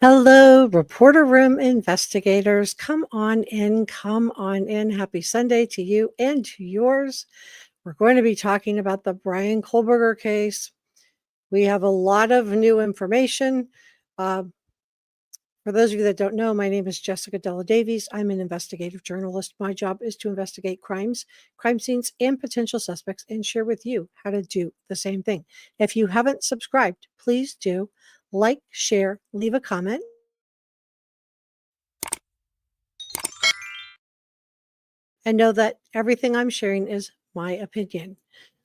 Hello, reporter room investigators. Come on in, come on in. Happy Sunday to you and to yours. We're going to be talking about the Bryan Kohberger case. We have a lot of new information. For those of you that don't know, my name is Jessica Davies. I'm an investigative journalist. My job is to investigate crimes, crime scenes, and potential suspects and share with you how to do the same thing. If you haven't subscribed, please do like, share, leave a comment. And know that everything I'm sharing is my opinion.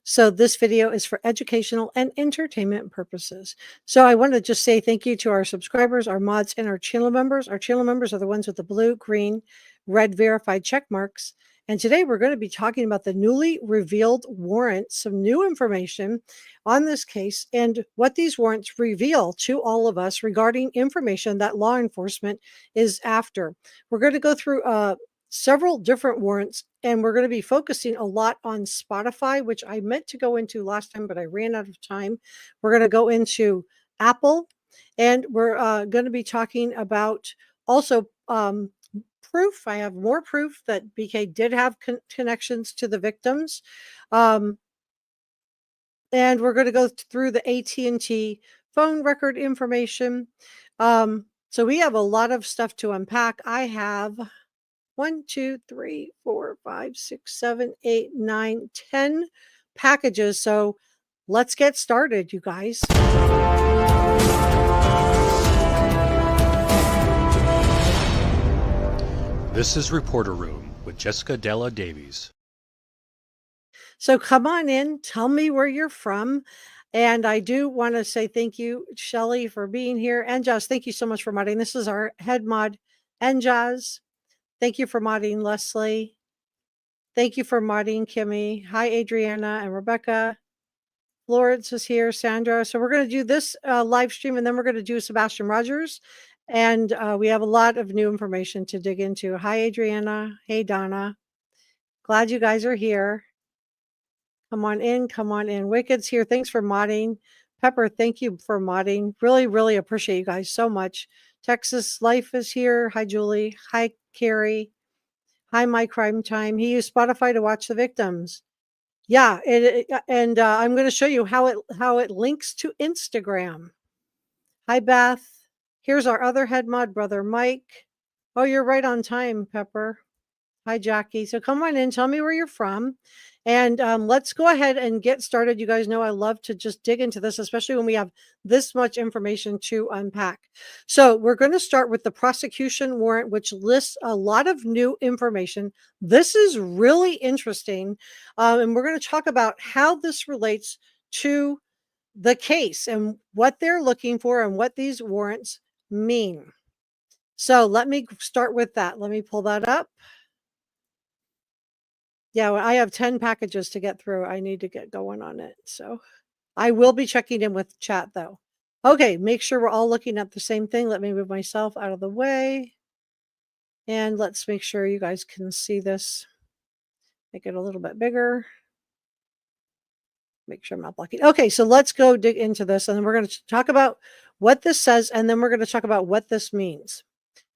So this video is for educational and entertainment purposes. So I want to just say thank you to our subscribers, our mods, and our channel members. Our channel members are the ones with the blue, green, red verified check marks. And today we're going to be talking about the newly revealed warrants, some new information on this case, and what these warrants reveal to all of us regarding information that law enforcement is after. We're going to go through several different warrants, and we're going to be focusing a lot on Spotify, which I meant to go into last time, but I ran out of time. We're going to go into Apple, and we're going to be talking about also proof. I have more proof that BK did have connections to the victims. And we're going to go through the AT&T phone record information. So we have a lot of stuff to unpack. I have 1, 2, 3, 4, 5, 6, 7, 8, 9, 10 packages. So let's get started, you guys. This is Reporter Room with Jessica Davies. So come on in, tell me where you're from. And I do want to say thank you, Shelly, for being here. And Jazz, thank you so much for modding. This is our head mod, and Jazz. Thank you for modding, Leslie. Thank you for modding, Kimmy. Hi, Adriana and Rebecca. Florence is here, Sandra. So we're going to do this live stream, and then we're going to do Sebastian Rogers. And we have a lot of new information to dig into. Hi, Adriana. Hey, Donna. Glad you guys are here. Come on in, come on in. Wicked's here. Thanks for modding. Pepper, thank you for modding. Really, really appreciate you guys so much. Texas Life is here. Hi, Julie. Hi, Carrie. Hi, My Crime Time. He used Spotify to watch the victims. Yeah, and I'm going to show you how it links to Instagram. Hi, Beth. Here's our other head mod, brother Mike. Oh, you're right on time, Pepper. Hi, Jackie. So come on in, tell me where you're from, and let's go ahead and get started. You guys know I love to just dig into this, especially when we have this much information to unpack. So we're going to start with the prosecution warrant, which lists a lot of new information. This is really interesting, and we're going to talk about how this relates to the case and what they're looking for and what these warrants mean. So let me start with that. Let me pull that up. Yeah, well, I have 10 packages to get through. I need to get going on it. So I will be checking in with chat though. Okay, make sure we're all looking at the same thing. Let me move myself out of the way. And let's make sure you guys can see this. Make it a little bit bigger. Make sure I'm not blocking. Okay, so let's go dig into this. And then we're going to talk about what this says. And then we're going to talk about what this means.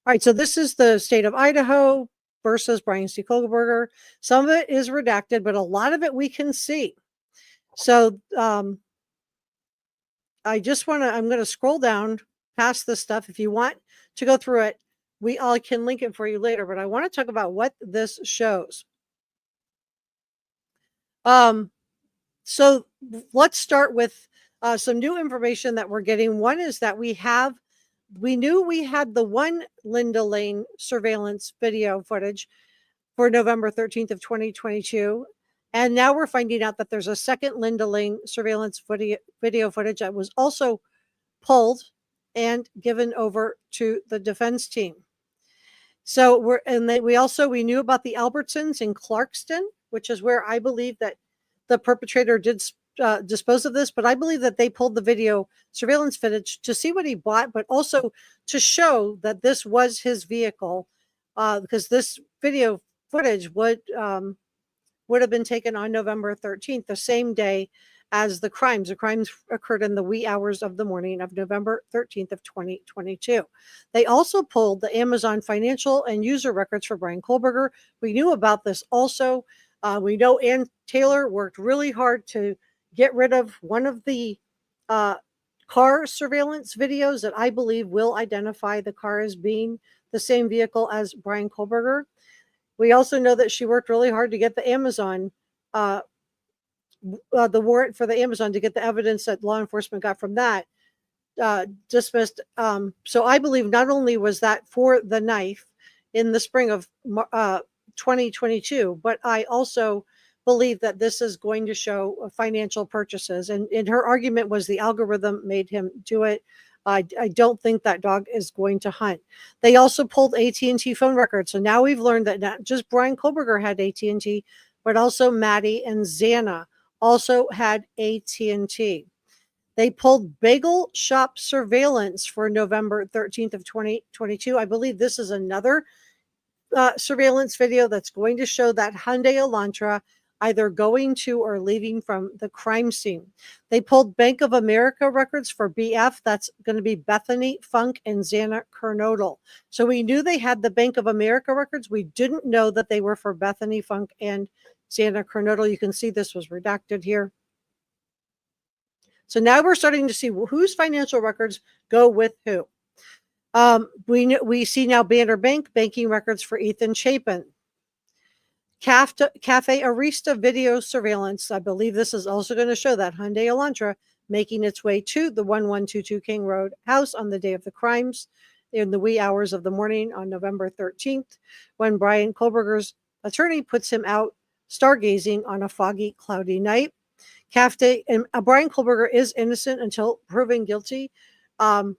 All right, so this is the state of Idaho versus Bryan Kohberger. Some of it is redacted, but a lot of it we can see. So I'm going to scroll down past this stuff. If you want to go through it, I can link it for you later, but I want to talk about what this shows. So let's start with some new information that we're getting. One is that we knew we had the one Linda Lane surveillance video footage for November 13th of 2022. And now we're finding out that there's a second Linda Lane surveillance video footage that was also pulled and given over to the defense team. So we knew about the Albertsons in Clarkston, which is where I believe that the perpetrator did dispose of this, but I believe that they pulled the video surveillance footage to see what he bought, but also to show that this was his vehicle, because this video footage would have been taken on November 13th, the same day as the crimes. The crimes occurred in the wee hours of the morning of November 13th of 2022. They also pulled the Amazon financial and user records for Bryan Kohberger. We knew about this also. We know Ann Taylor worked really hard to get rid of one of the car surveillance videos that I believe will identify the car as being the same vehicle as Bryan Kohberger. We also know that she worked really hard to get the Amazon, the warrant for the Amazon, to get the evidence that law enforcement got from that dismissed. So I believe not only was that for the knife in the spring of 2022, but I also believe that this is going to show financial purchases. And her argument was the algorithm made him do it. I don't think that dog is going to hunt. They also pulled AT&T phone records. So now we've learned that not just Bryan Kohberger had AT&T, but also Maddie and Xana also had AT&T. They pulled bagel shop surveillance for November 13th of 2022. I believe this is another surveillance video that's going to show that Hyundai Elantra either going to or leaving from the crime scene. They pulled Bank of America records for BF. That's going to be Bethany Funk and Xana Kernodle. So we knew they had the Bank of America records. We didn't know that they were for Bethany Funk and Xana Kernodle. You can see this was redacted here. So now we're starting to see whose financial records go with who. We see now Banner Bank banking records for Ethan Chapin. Cafe Arista video surveillance. I believe this is also going to show that Hyundai Elantra making its way to the 1122 King Road house on the day of the crimes in the wee hours of the morning on November 13th, when Bryan Kohberger's attorney puts him out stargazing on a foggy, cloudy night. And Bryan Kohberger is innocent until proven guilty. But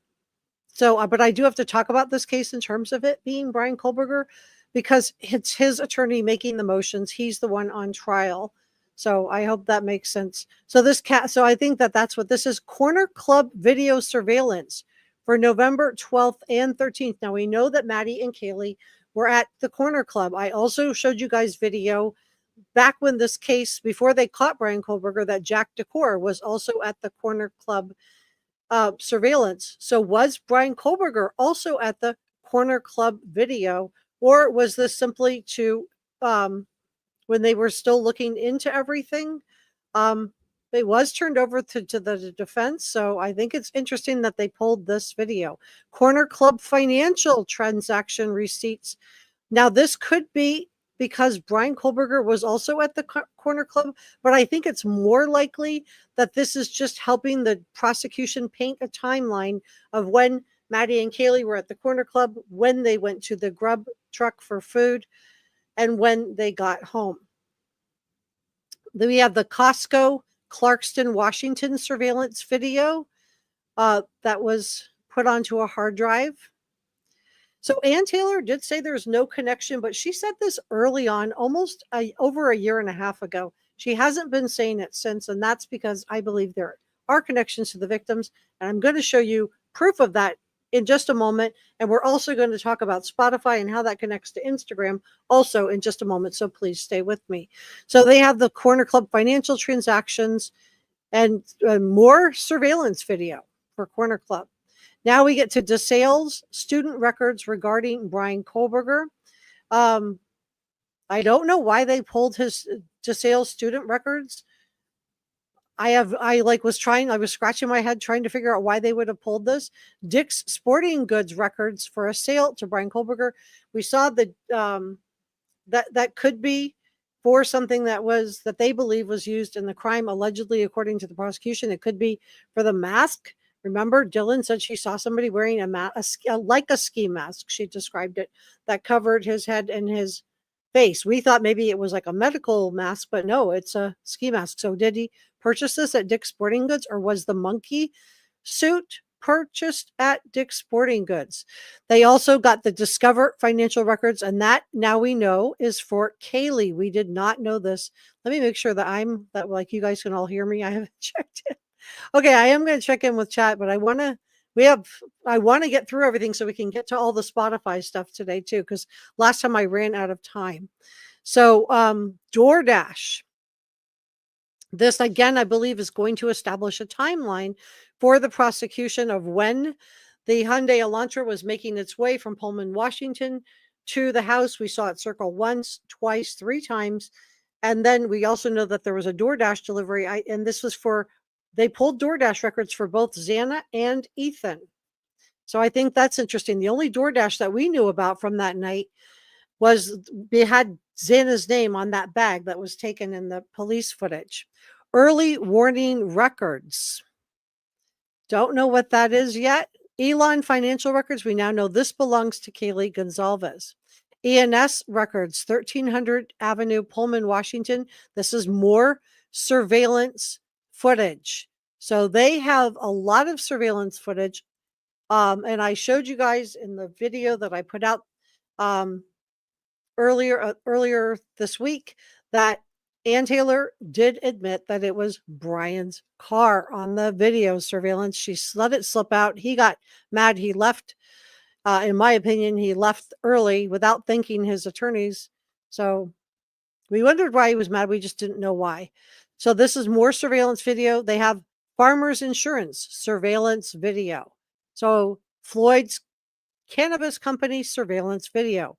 I do have to talk about this case in terms of it being Bryan Kohberger, because it's his attorney making the motions. He's the one on trial. So I hope that makes sense. So I think that that's what this is. Corner Club video surveillance for November 12th and 13th. Now we know that Maddie and Kaylee were at the Corner Club. I also showed you guys video back when this case, before they caught Bryan Kohberger, that Jack Decor was also at the Corner Club surveillance. So was Bryan Kohberger also at the Corner Club video, or was this simply to when they were still looking into everything? It was turned over to the defense. So I think it's interesting that they pulled this video. Corner Club financial transaction receipts. Now this could be because Bryan Kohberger was also at the Corner Club, but I think it's more likely that this is just helping the prosecution paint a timeline of when Maddie and Kaylee were at the Corner Club, when they went to the grub truck for food, and when they got home. Then we have the Costco Clarkston, Washington surveillance video that was put onto a hard drive. So Ann Taylor did say there's no connection, but she said this early on, almost over a year and a half ago. She hasn't been saying it since, and that's because I believe there are connections to the victims, and I'm going to show you proof of that in just a moment. And we're also going to talk about Spotify and how that connects to Instagram also in just a moment, so please stay with me. So they have the Corner Club financial transactions and more surveillance video for Corner Club. Now we get to DeSales student records regarding Bryan Kohberger. I don't know why they pulled his DeSales student records. I was scratching my head trying to figure out why they would have pulled this. Dick's Sporting Goods records for a sale to Bryan Kohberger. We saw that that could be for something that they believe was used in the crime, allegedly, according to the prosecution. It could be for the mask. Remember, Dylan said she saw somebody wearing like a ski mask, she described it, that covered his head and his face. We thought maybe it was like a medical mask, but no, it's a ski mask. So did he purchase this at Dick's Sporting Goods, or was the monkey suit purchased at Dick's Sporting Goods? They also got the Discover financial records, and that now we know is for Kaylee. We did not know this. Let me make sure that like you guys can all hear me. I haven't checked it. Okay, I am going to check in with chat, but I want to get through everything so we can get to all the Spotify stuff today too, because last time I ran out of time. So DoorDash This, again, I believe, is going to establish a timeline for the prosecution of when the Hyundai Elantra was making its way from Pullman, Washington to the house. We saw it circle once, twice, three times. And then we also know that there was a DoorDash delivery. And this was they pulled DoorDash records for both Xana and Ethan. So I think that's interesting. The only DoorDash that we knew about from that night had Xana's name on that bag that was taken in the police footage. Early warning records. Don't know what that is yet. Elon financial records. We now know this belongs to Kaylee Goncalves. ENS records, 1300 Avenue, Pullman, Washington. This is more surveillance footage. So they have a lot of surveillance footage. And I showed you guys in the video that I put out earlier this week that Ann Taylor did admit that it was Bryan's car on the video surveillance. She let it slip out. He got mad. He left. In my opinion, he left early without thanking his attorneys. So we wondered why he was mad. We just didn't know why. So this is more surveillance video. They have Farmers Insurance surveillance video. So Floyd's Cannabis Company surveillance video.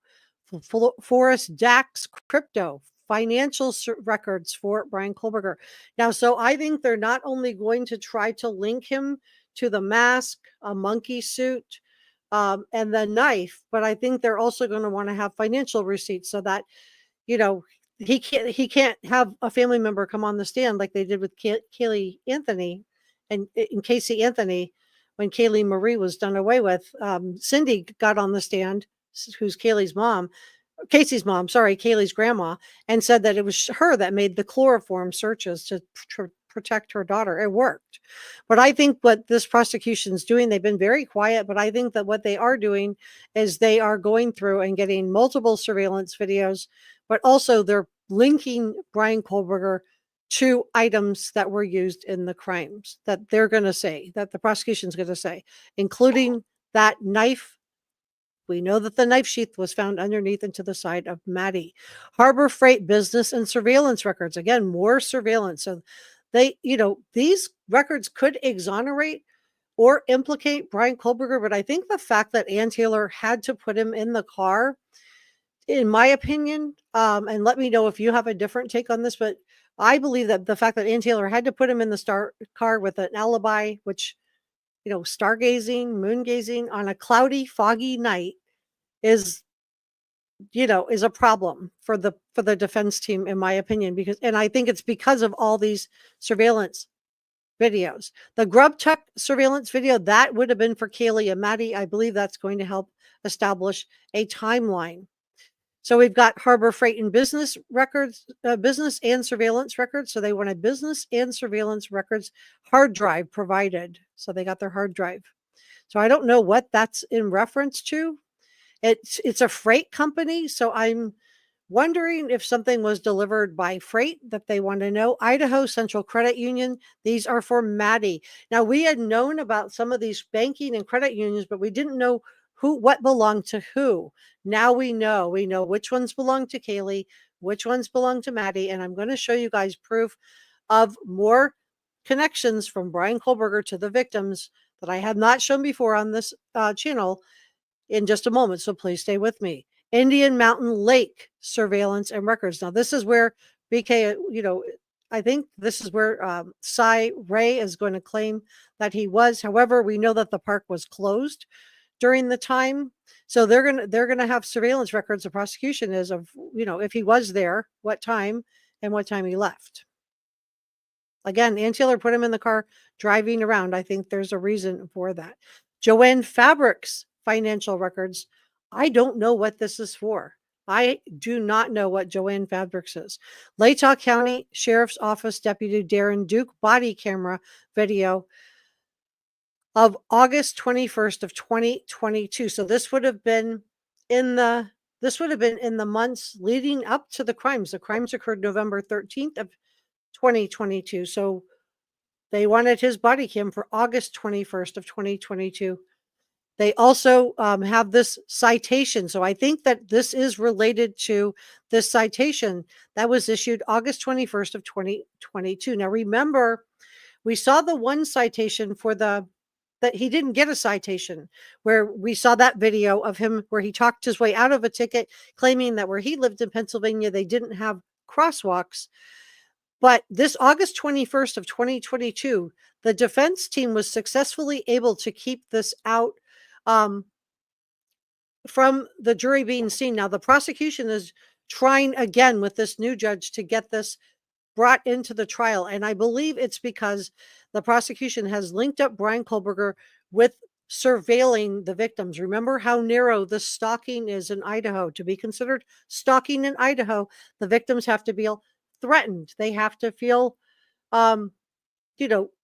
Forrest Dax crypto financial records for Bryan Kohberger. Now, so I think they're not only going to try to link him to the mask, a monkey suit, and the knife, but I think they're also going to want to have financial receipts so that, he can't have a family member come on the stand like they did with Kaylee Anthony and Casey Anthony when Kaylee Marie was done away with. Cindy got on the stand, who's Casey's mom, Kaylee's grandma, and said that it was her that made the chloroform searches to protect her daughter. It worked. But I think what this prosecution is doing, they've been very quiet, but I think that what they are doing is they are going through and getting multiple surveillance videos, but also they're linking Bryan Kohberger to items that were used in the crimes that they're going to say, that the prosecution's going to say, including that knife. We know that the knife sheath was found underneath and to the side of Maddie. Harbor Freight business and surveillance records. Again, more surveillance. So these records could exonerate or implicate Bryan Kohberger, but I think the fact that Ann Taylor had to put him in the car, in my opinion, and let me know if you have a different take on this, but I believe that the fact that Ann Taylor had to put him in the car with an alibi, which, stargazing, moon gazing on a cloudy, foggy night is a problem for the defense team, in my opinion, and I think it's because of all these surveillance videos. The Grub Tech surveillance video, that would have been for Kaylee and Maddie. I believe that's going to help establish a timeline. So we've got Harbor Freight and business records, business and surveillance records. So they wanted business and surveillance records, hard drive provided. So they got their hard drive. So I don't know what that's in reference to. It's a freight company. So I'm wondering if something was delivered by freight that they want to know. Idaho Central Credit Union. These are for Maddie. Now, we had known about some of these banking and credit unions, but we didn't know what belonged to who. Now we know which ones belong to Kaylee, which ones belong to Maddie. And I'm going to show you guys proof of more connections from Bryan Kohberger to the victims that I have not shown before on this channel in just a moment. So please stay with me. Indian Mountain Lake surveillance and records. Now, this is where BK, I think this is where Cy Ray is going to claim that he was. However, we know that the park was closed during the time. So they're going to have surveillance records. The prosecution is of, if he was there, what time and what time he left. Again, Ann Taylor put him in the car driving around. I think there's a reason for that. Joanne Fabrics financial records. I don't know what this is for. I do not know what Joanne Fabrics is. Latah County Sheriff's Office Deputy Darren Duke body camera video of August 21st of 2022. So this would have been in the months leading up to the crimes. The crimes occurred November 13th of 2022. So they wanted his body cam for August 21st of 2022. They also have this citation. So I think that this is related to this citation that was issued August 21st of 2022. Now, remember, we saw the one citation for that he didn't get a citation, where we saw that video of him where he talked his way out of a ticket, claiming that where he lived in Pennsylvania, they didn't have crosswalks. But this August 21st of 2022, the defense team was successfully able to keep this out um, from the jury being seen. Now, the prosecution is trying again with this new judge to get this brought into the trial. And I believe it's because the prosecution has linked up Bryan Kohberger with surveilling the victims. Remember how narrow the stalking is in Idaho. To be considered stalking in Idaho, the victims have to feel threatened. They have to feel, um,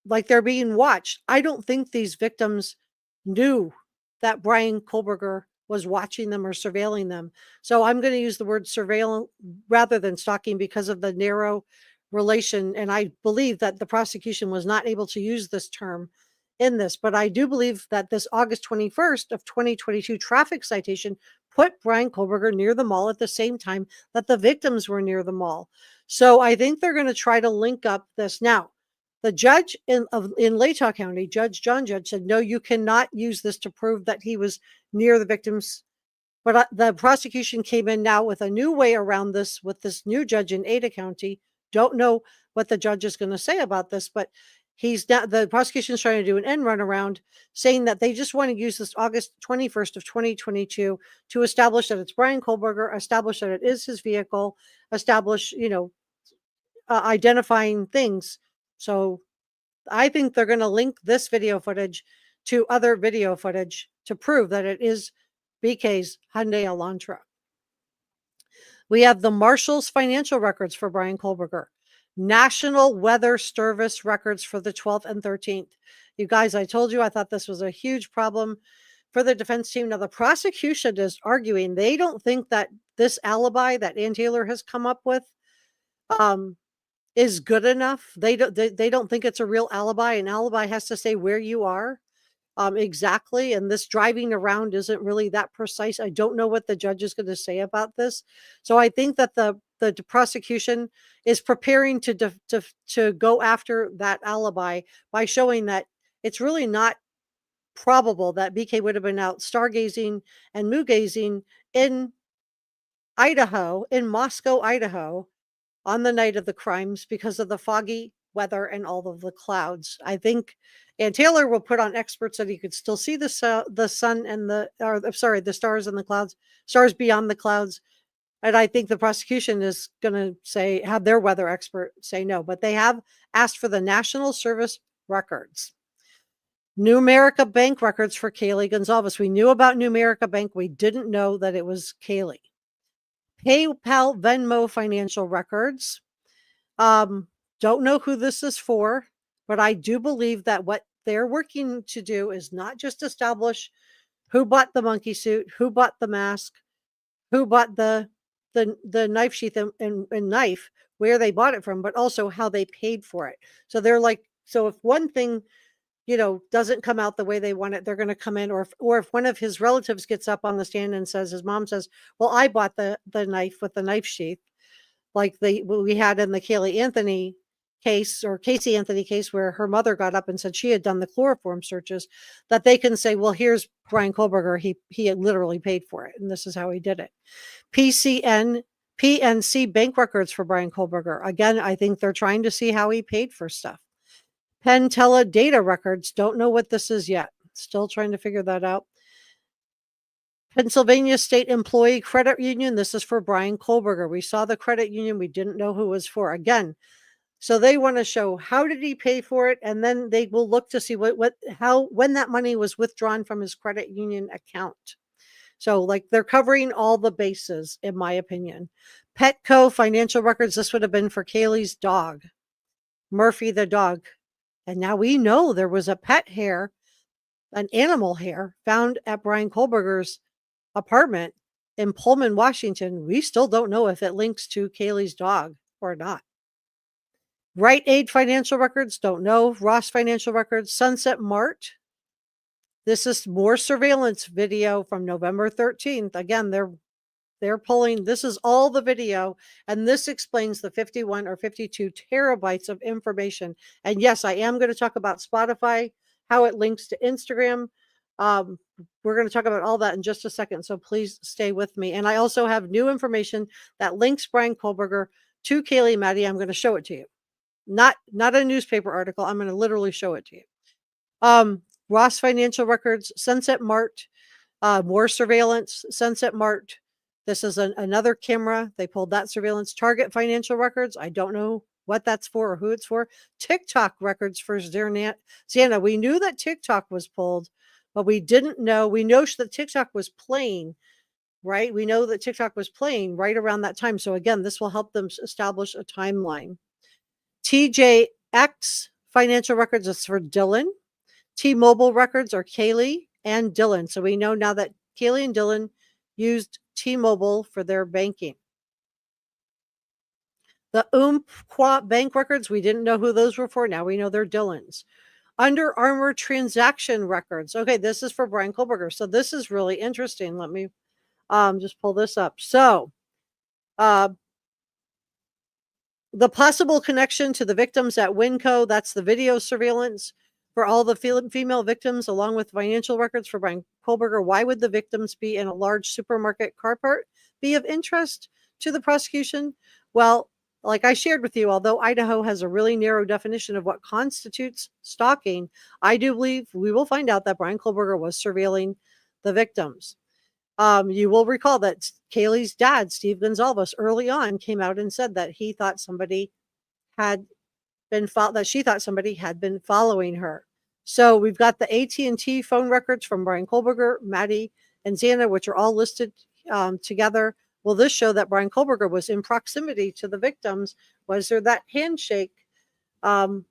like they're being watched. I don't think these victims knew that Bryan Kohberger was watching them or surveilling them. So I'm going to use the word surveil rather than stalking because of the narrow relation. And I believe that the prosecution was not able to use this term in this, but I do believe that this August 21st of 2022 traffic citation put Bryan Kohberger near the mall at the same time that the victims were near the mall. So I think they're going to try to link up this. Now, the judge in Latah County, Judge John Judge, said, no, you cannot use this to prove that he was near the victims. But the prosecution came in now with a new way around this with this new judge in Ada County. Don't know what the judge is going to say about this, but the prosecution's trying to do an end run around, saying that they just want to use this August 21st of 2022 to establish that it's Bryan Kohberger, establish that it is his vehicle, establish, identifying things. So I think they're going to link this video footage to other video footage to prove that it is BK's Hyundai Elantra. We have the Marshals financial records for Bryan Kohberger, National Weather Service records for the 12th and 13th. You guys, I told you I thought this was a huge problem for the defense team. Now, the prosecution is arguing they don't think that this alibi that Ann Taylor has come up with is good enough. They don't think it's a real alibi. An alibi has to say where you are exactly. And this driving around isn't really that precise. I don't know what the judge is going to say about this. So I think that the prosecution is preparing to go after that alibi by showing that it's really not probable that BK would have been out stargazing and moon gazing in Idaho, in Moscow, Idaho, on the night of the crimes because of the foggy weather and all of the clouds. I think Ann Taylor will put on experts that he could still see the sun and the stars and the clouds, stars beyond the clouds. And I think the prosecution is going to have their weather expert say no, but they have asked for the National Service records. New America Bank records for Kaylee Goncalves. We knew about New America Bank. We didn't know that it was Kaylee. PayPal Venmo financial records. Don't know who this is for, but I do believe that what they're working to do is not just establish who bought the monkey suit, who bought the mask, who bought the knife sheath and knife, where they bought it from, but also how they paid for it. So they're like, so if one thing, doesn't come out the way they want it, they're going to come in, or if one of his relatives gets up on the stand and says, his mom says, well, I bought the knife with the knife sheath, like we had in the Casey Anthony case, where her mother got up and said she had done the chloroform searches, that they can say, well, here's Bryan Kohberger. He had literally paid for it, and this is how he did it. PNC bank records for Bryan Kohberger. Again, I think they're trying to see how he paid for stuff. Pentella data records. Don't know what this is yet. Still trying to figure that out. Pennsylvania State Employee Credit Union. This is for Bryan Kohberger. We saw the credit union. We didn't know who it was for. Again, so they want to show how did he pay for it, and then they will look to see when that money was withdrawn from his credit union account. So like they're covering all the bases, in my opinion. Petco financial records. This would have been for Kaylee's dog, Murphy the dog. And now we know there was a pet hair, an animal hair, found at Bryan Kohberger's apartment in Pullman, Washington. We still don't know if it links to Kaylee's dog or not. Rite Aid financial records, don't know. Ross financial records. Sunset Mart. This is more surveillance video from November 13th. Again, they're pulling, this is all the video, and this explains the 51 or 52 terabytes of information. And yes, I am going to talk about Spotify, how it links to Instagram. We're going to talk about all that in just a second, so please stay with me. And I also have new information that links Bryan Kohberger to Kaylee Maddie. I'm going to show it to you. Not a newspaper article. I'm going to literally show it to you. Ross Financial Records, Sunset Mart, more surveillance, Sunset Mart. This is another camera. They pulled that surveillance. Target Financial Records. I don't know what that's for or who it's for. TikTok records for Xana. We knew that TikTok was pulled, but we didn't know. We know that TikTok was playing, right? We know that TikTok was playing right around that time. So again, this will help them establish a timeline. TJX Financial Records is for Dylan. T-Mobile records are Kaylee and Dylan. So we know now that Kaylee and Dylan used T-Mobile for their banking. The Umpqua bank records, we didn't know who those were for. Now we know they're Dylan's. Under Armour transaction records. Okay, this is for Bryan Kohberger. So this is really interesting. Let me just pull this up. So the possible connection to the victims at Winco, that's the video surveillance for all the female victims, along with financial records for Bryan Kohberger. Why would the victims be in a large supermarket car park be of interest to the prosecution? Well, like I shared with you, although Idaho has a really narrow definition of what constitutes stalking, I do believe we will find out that Bryan Kohberger was surveilling the victims. You will recall that Kaylee's dad, Steve Goncalves, early on came out and said that he thought somebody had she thought somebody had been following her. So we've got the AT&T phone records from Bryan Kohberger, Maddie, and Xana, which are all listed together. Will this show that Bryan Kohberger was in proximity to the victims? Was there that handshake in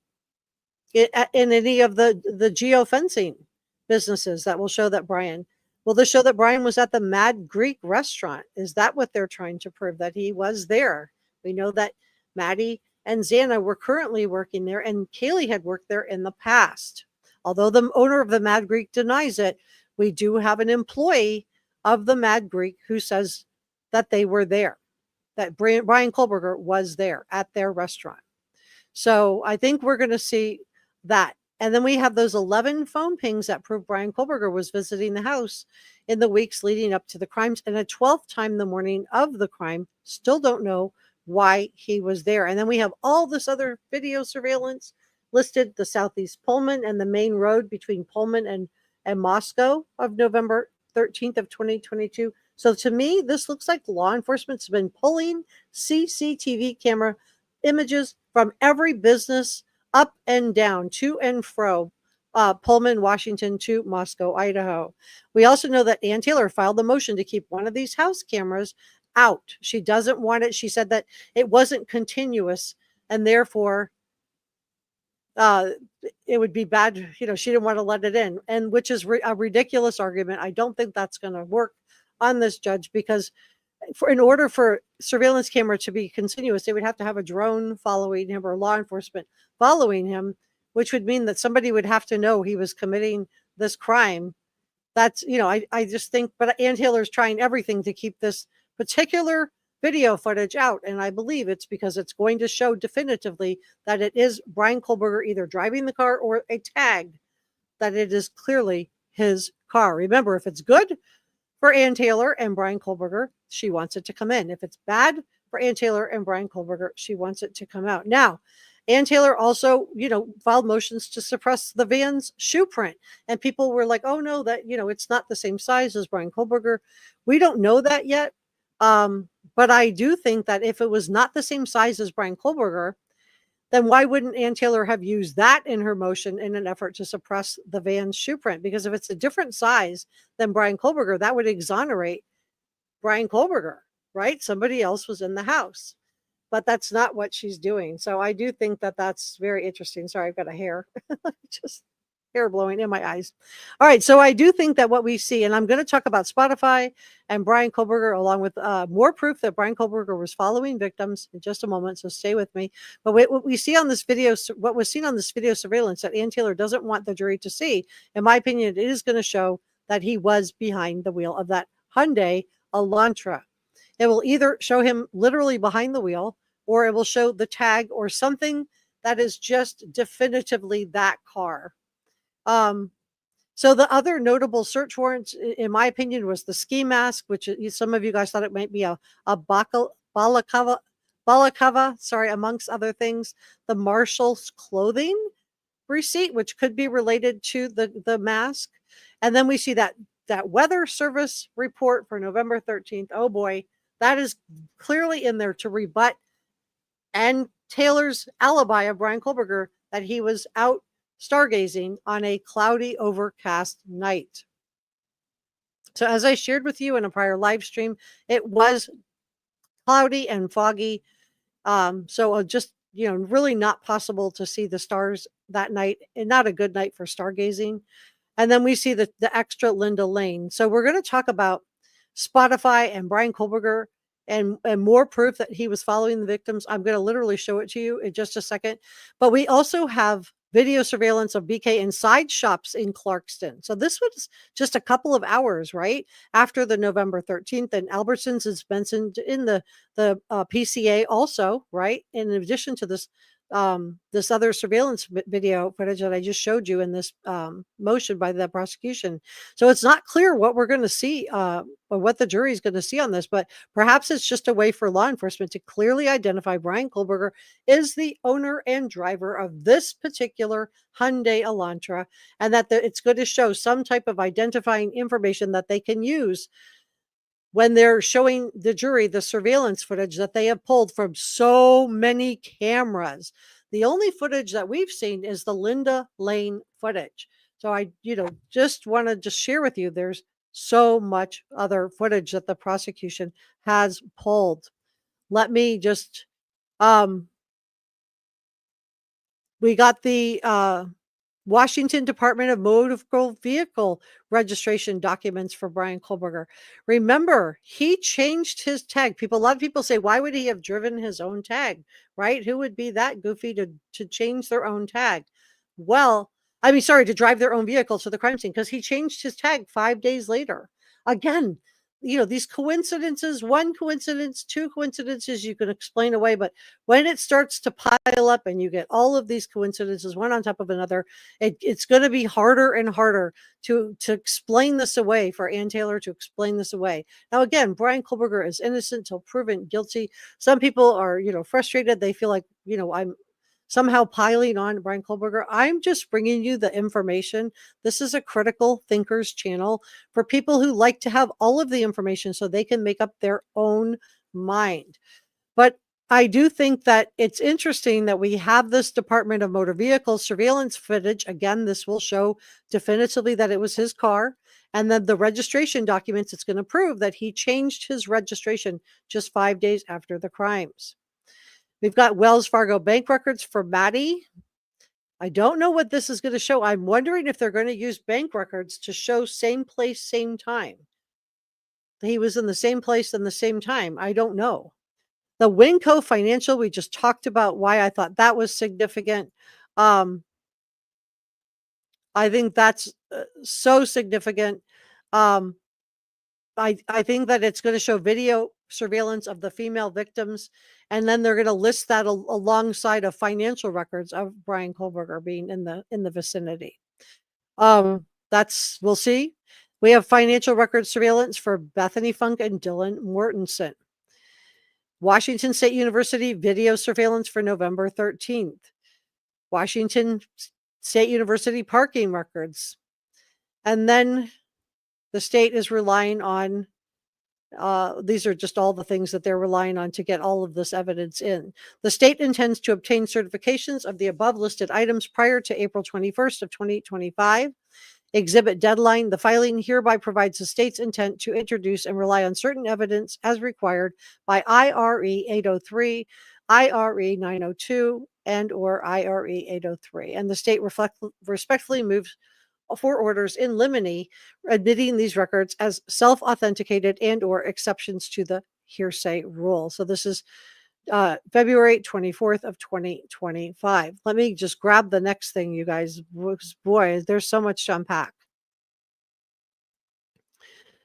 any of the geofencing businesses that will show that Bryan? Will this show that Bryan was at the Mad Greek restaurant? Is that what they're trying to prove, that he was there? We know that Maddie and Xana were currently working there, and Kaylee had worked there in the past. Although the owner of the Mad Greek denies it, we do have an employee of the Mad Greek who says that they were there, that Bryan Kohberger was there at their restaurant. So I think we're going to see that. And then we have those 11 phone pings that prove Bryan Kohberger was visiting the house in the weeks leading up to the crimes, and a 12th time the morning of the crime. Still don't know why he was there. And then we have all this other video surveillance listed, the Southeast Pullman and the main road between Pullman and Moscow of November 13th of 2022. So to me, this looks like law enforcement's been pulling CCTV camera images from every business up and down, to and fro, Pullman, Washington to Moscow, Idaho. We also know that Ann Taylor filed the motion to keep one of these house cameras out. She doesn't want it. She said that it wasn't continuous, and therefore it would be bad. She didn't want to let it in, and which is a ridiculous argument. I don't think that's going to work on this judge, because in order for surveillance camera to be continuous, they would have to have a drone following him or law enforcement following him, which would mean that somebody would have to know he was committing this crime. That's, I just think, but Ann Taylor's trying everything to keep this particular video footage out. And I believe it's because it's going to show definitively that it is Bryan Kohberger either driving the car or a tag that it is clearly his car. Remember, if it's good for Ann Taylor and Bryan Kohberger, she wants it to come in. If it's bad for Ann Taylor and Bryan Kohberger, she wants it to come out. Now, Ann Taylor also, filed motions to suppress the van's shoe print. And people were like, oh no, that, it's not the same size as Bryan Kohberger. We don't know that yet. But I do think that if it was not the same size as Bryan Kohberger, then why wouldn't Ann Taylor have used that in her motion in an effort to suppress the van's shoe print? Because if it's a different size than Bryan Kohberger, that would exonerate Bryan Kohberger, right? Somebody else was in the house. But that's not what she's doing. So I do think that that's very interesting. Sorry, I've got a hair. hair blowing in my eyes. All right, so I do think that what we see, and I'm going to talk about Spotify and Bryan Kohberger, along with more proof that Bryan Kohberger was following victims in just a moment. So stay with me. But what we see on this video, what was seen on this video surveillance that Ann Taylor doesn't want the jury to see, in my opinion, it is going to show that he was behind the wheel of that Hyundai Elantra. It will either show him literally behind the wheel, or it will show the tag or something that is just definitively that car. So the other notable search warrants, in my opinion, was the ski mask, which some of you guys thought it might be a balaclava, sorry, amongst other things. The marshal's clothing receipt, which could be related to the mask. And then we see that weather service report for November 13th. Oh boy, that is clearly in there to rebut and Taylor's alibi of Bryan Kohberger that he was out stargazing on a cloudy, overcast night. So as I shared with you in a prior live stream, it was cloudy and foggy. So just, really not possible to see the stars that night, and not a good night for stargazing. And then we see the extra Linda Lane. So we're going to talk about Spotify and Bryan Kohberger and more proof that he was following the victims. I'm going to literally show it to you in just a second. But we also have video surveillance of BK inside shops in Clarkston. So this was just a couple of hours, right, after the November 13th. And Albertsons is mentioned in the PCA also, right, in addition to this this other surveillance video footage that I just showed you in this motion by the prosecution. So it's not clear what we're going to see or what the jury is going to see on this, but perhaps it's just a way for law enforcement to clearly identify Bryan Kohberger is the owner and driver of this particular Hyundai Elantra, and that it's going to show some type of identifying information that they can use when they're showing the jury the surveillance footage that they have pulled from so many cameras. The only footage that we've seen is the Linda Lane footage. So I, just want to share with you, there's so much other footage that the prosecution has pulled. Let me just, we got the Washington Department of Motor Vehicle registration documents for Bryan Kohberger. Remember, he changed his tag. A lot of people say, why would he have driven his own tag, right? Who would be that goofy to change their own tag? Well, to drive their own vehicle to the crime scene, because he changed his tag 5 days later. Again, these coincidences, one coincidence, two coincidences, you can explain away. But when it starts to pile up and you get all of these coincidences, one on top of another, it's going to be harder and harder to explain this away, for Ann Taylor to explain this away. Now, again, Bryan Kohberger is innocent till proven guilty. Some people are, frustrated. They feel like, I'm somehow piling on Bryan Kohberger. I'm just bringing you the information. This is a critical thinkers channel for people who like to have all of the information so they can make up their own mind. But I do think that it's interesting that we have this Department of Motor Vehicles surveillance footage. Again, this will show definitively that it was his car. And then the registration documents, it's going to prove that he changed his registration just 5 days after the crimes. We've got Wells Fargo bank records for Maddie. I don't know what this is going to show. I'm wondering if they're going to use bank records to show same place, same time. He was in the same place and the same time. I don't know. The Winco Financial, we just talked about why I thought that was significant. I think that's so significant. I think that it's going to show video surveillance of the female victims, and then they're going to list that alongside of financial records of Bryan Kohberger being in the vicinity. We'll see. We have financial record surveillance for Bethany Funk and Dylan Mortensen. Washington State University video surveillance for November 13th. Washington State University parking records. And then the state is relying on, these are just all the things that they're relying on to get all of this evidence in. The state intends to obtain certifications of the above listed items prior to April 21st of 2025. Exhibit deadline. The filing hereby provides the state's intent to introduce and rely on certain evidence as required by IRE 803, IRE 902, and or IRE 803. And the state respectfully moves for orders in limine admitting these records as self-authenticated and or exceptions to the hearsay rule. So this is February 24th of 2025. Let me just grab the next thing, you guys. Boy, there's so much to unpack.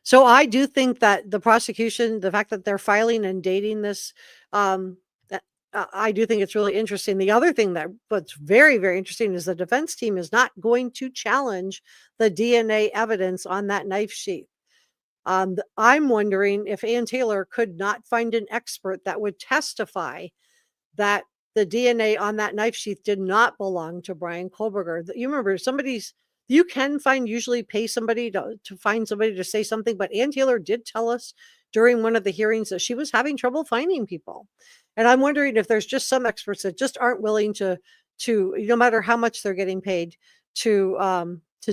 So I do think that the prosecution, the fact that they're filing and dating this, I do think it's really interesting. The other thing that what's very, very interesting is the defense team is not going to challenge the DNA evidence on that knife sheath. I'm wondering if Ann Taylor could not find an expert that would testify that the DNA on that knife sheath did not belong to Bryan Kohberger. You remember you can usually pay somebody to find somebody to say something, but Ann Taylor did tell us during one of the hearings that she was having trouble finding people. And I'm wondering if there's just some experts that just aren't willing to no matter how much they're getting paid to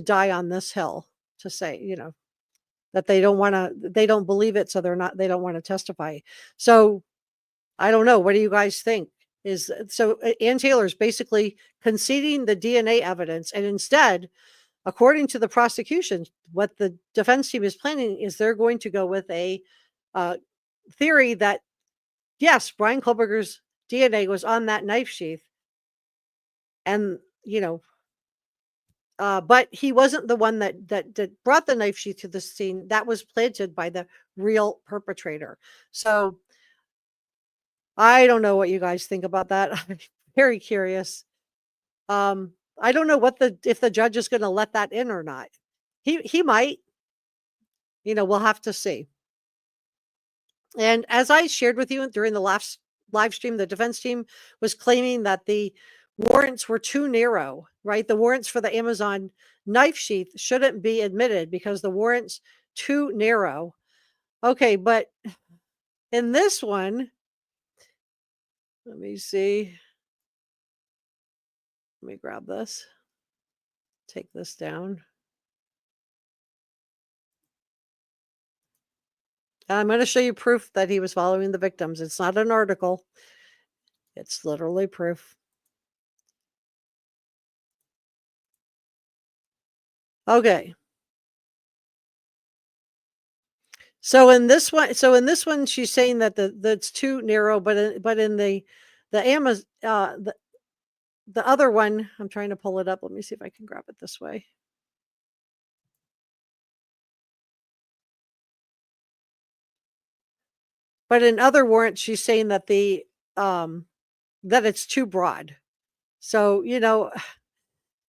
die on this hill to say, that they don't believe it. So they don't want to testify. So I don't know. What do you guys think? Ann Taylor's basically conceding the DNA evidence. And instead, according to the prosecution, what the defense team is planning is they're going to go with a theory that, yes, Bryan Kohberger's DNA was on that knife sheath. And, but he wasn't the one that brought the knife sheath to the scene. That was planted by the real perpetrator. So I don't know what you guys think about that. I'm very curious. I don't know if the judge is going to let that in or not. He might. We'll have to see. And as I shared with you during the last live stream, the defense team was claiming that the warrants were too narrow, right? The warrants for the Amazon knife sheath shouldn't be admitted because the warrants too narrow. Okay, but in this one, let me see. Let me grab this. Take this down. I'm going to show you proof that he was following the victims. It's not an article. It's literally proof. Okay. So in this one, she's saying that that's too narrow, but in the Amazon, the other one, I'm trying to pull it up. Let me see if I can grab it this way. But in other warrants, she's saying that that it's too broad. So,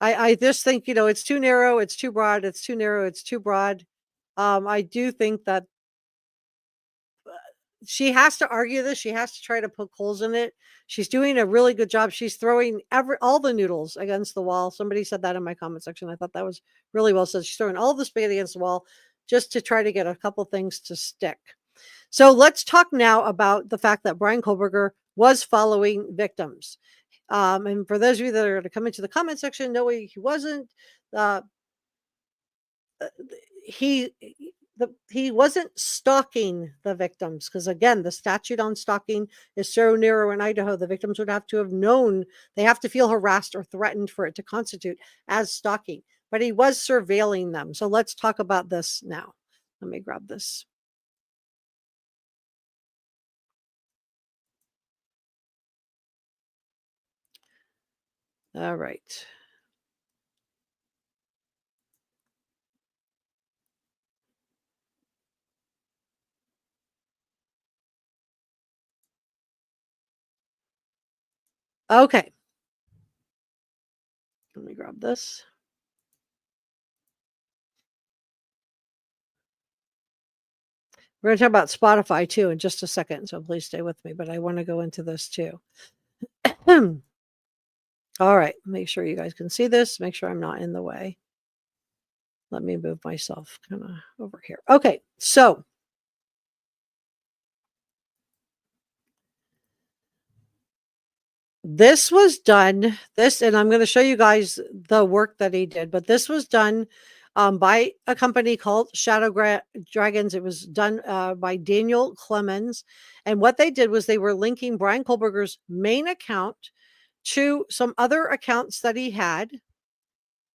I just think, it's too narrow, it's too broad, it's too narrow, it's too broad. I do think that she has to argue this. She has to try to poke holes in it. She's doing a really good job. She's throwing all the noodles against the wall. Somebody said that in my comment section. I thought that was really well said. She's throwing all the spaghetti against the wall just to try to get a couple things to stick. So let's talk now about the fact that Bryan Kohberger was following victims. And for those of you that are going to come into the comment section, no, he wasn't. He wasn't stalking the victims because, again, the statute on stalking is so narrow in Idaho. The victims would have to have known, they have to feel harassed or threatened for it to constitute as stalking. But he was surveilling them. So let's talk about this now. Let me grab this. All right. Okay. Let me grab this. We're going to talk about Spotify too in just a second, so please stay with me, but I want to go into this too. All right, make sure you guys can see this. Make sure I'm not in the way. Let me move myself kind of over here. Okay, so this was done, and I'm going to show you guys the work that he did, but this was done by a company called Shadow Dragons. It was done by Daniel Clemens. And what they did was they were linking Bryan Kohberger's main account to some other accounts that he had.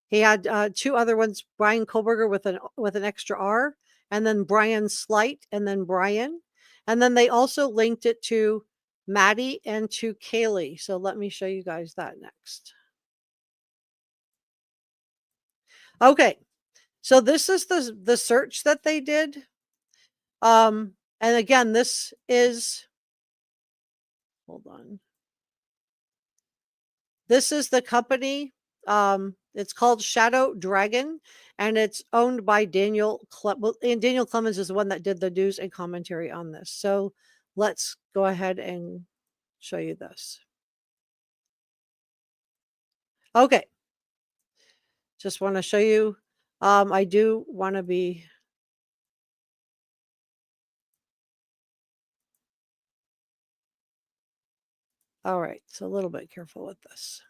He had 2 other ones, Bryan Kohberger with an extra R, and then Brian Slight, and then Brian. And then they also linked it to Maddie and to Kaylee. So let me show you guys that next. Okay. So this is the search that they did. And again, this is, hold on. This is the company. It's called Shadow Dragon, and it's owned by Daniel and Daniel Clemens is the one that did the news and commentary on this. So let's go ahead and show you this. Okay. Just want to show you. I do want to be. All right. So a little bit careful with this.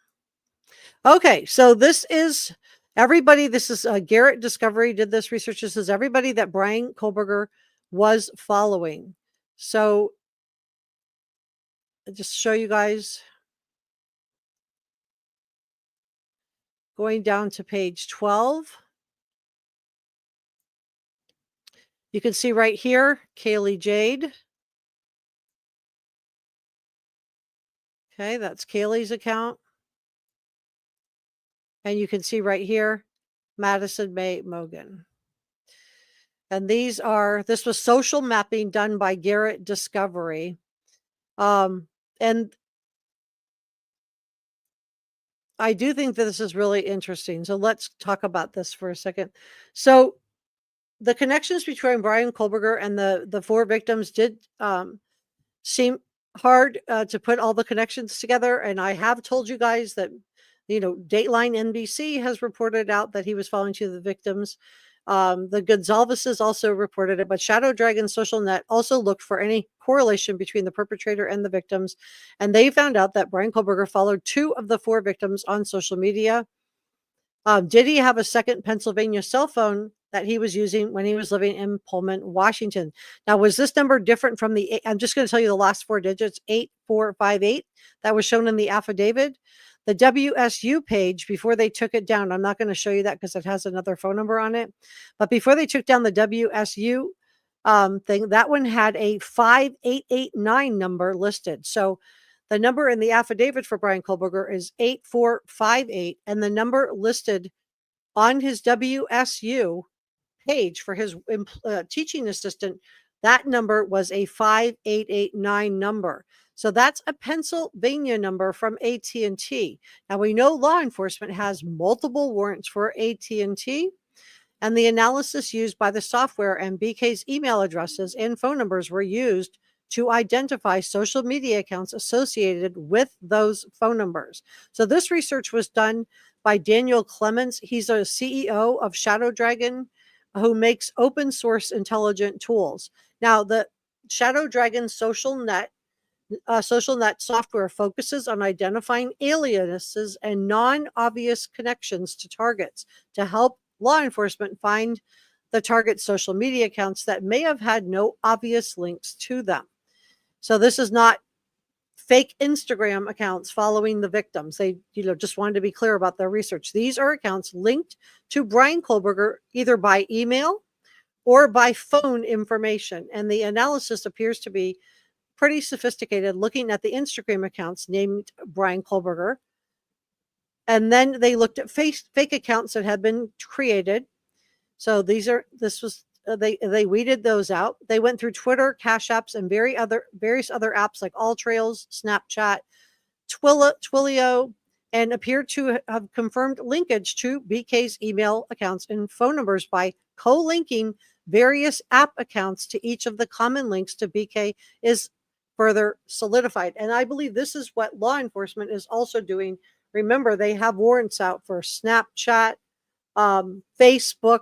Okay. So this is everybody. This is Garrett Discovery did this research. This is everybody that Bryan Kohberger was following. So I'll just show you guys. Going down to page 12. You can see right here, Kaylee Jade. Okay, that's Kaylee's account. And you can see right here, Madison May Mogan. And this was social mapping done by Garrett Discovery. And I do think that this is really interesting. So let's talk about this for a second. So the connections between Bryan Kohberger and the 4 victims did seem hard to put all the connections together. And I have told you guys that, Dateline NBC has reported out that he was following 2 of the victims. The Goncalveses also reported it, but Shadow Dragon Social Net also looked for any correlation between the perpetrator and the victims. And they found out that Bryan Kohberger followed 2 of the 4 victims on social media. Did he have a second Pennsylvania cell phone that he was using when he was living in Pullman, Washington? Now, was this number different from I'm just going to tell you the last 4 digits, 8458, that was shown in the affidavit? The WSU page, before they took it down, I'm not going to show you that because it has another phone number on it. But before they took down the WSU thing, that one had a 5889 number listed. So the number in the affidavit for Bryan Kohberger is 8458, and the number listed on his WSU page for his teaching assistant, that number was a 5889 number. So that's a Pennsylvania number from AT&T. Now we know law enforcement has multiple warrants for AT&T, and the analysis used by the software and BK's email addresses and phone numbers were used to identify social media accounts associated with those phone numbers. So this research was done by Daniel Clemens. He's a CEO of Shadow Dragon, who makes open source intelligent tools. Now, the Shadow Dragon social net software focuses on identifying aliases and non-obvious connections to targets to help law enforcement find the target's social media accounts that may have had no obvious links to them. So this is not fake Instagram accounts following the victims. They, just wanted to be clear about their research. These are accounts linked to Bryan Kohberger either by email or by phone information. And the analysis appears to be pretty sophisticated, looking at the Instagram accounts named Bryan Kohberger. And then they looked at fake accounts that had been created. So they weeded those out. They went through Twitter, Cash Apps, and various other apps like AllTrails, Snapchat, Twilio, and appeared to have confirmed linkage to BK's email accounts and phone numbers by co-linking various app accounts to each of the common links to BK is further solidified. And I believe this is what law enforcement is also doing. Remember, they have warrants out for Snapchat, Facebook,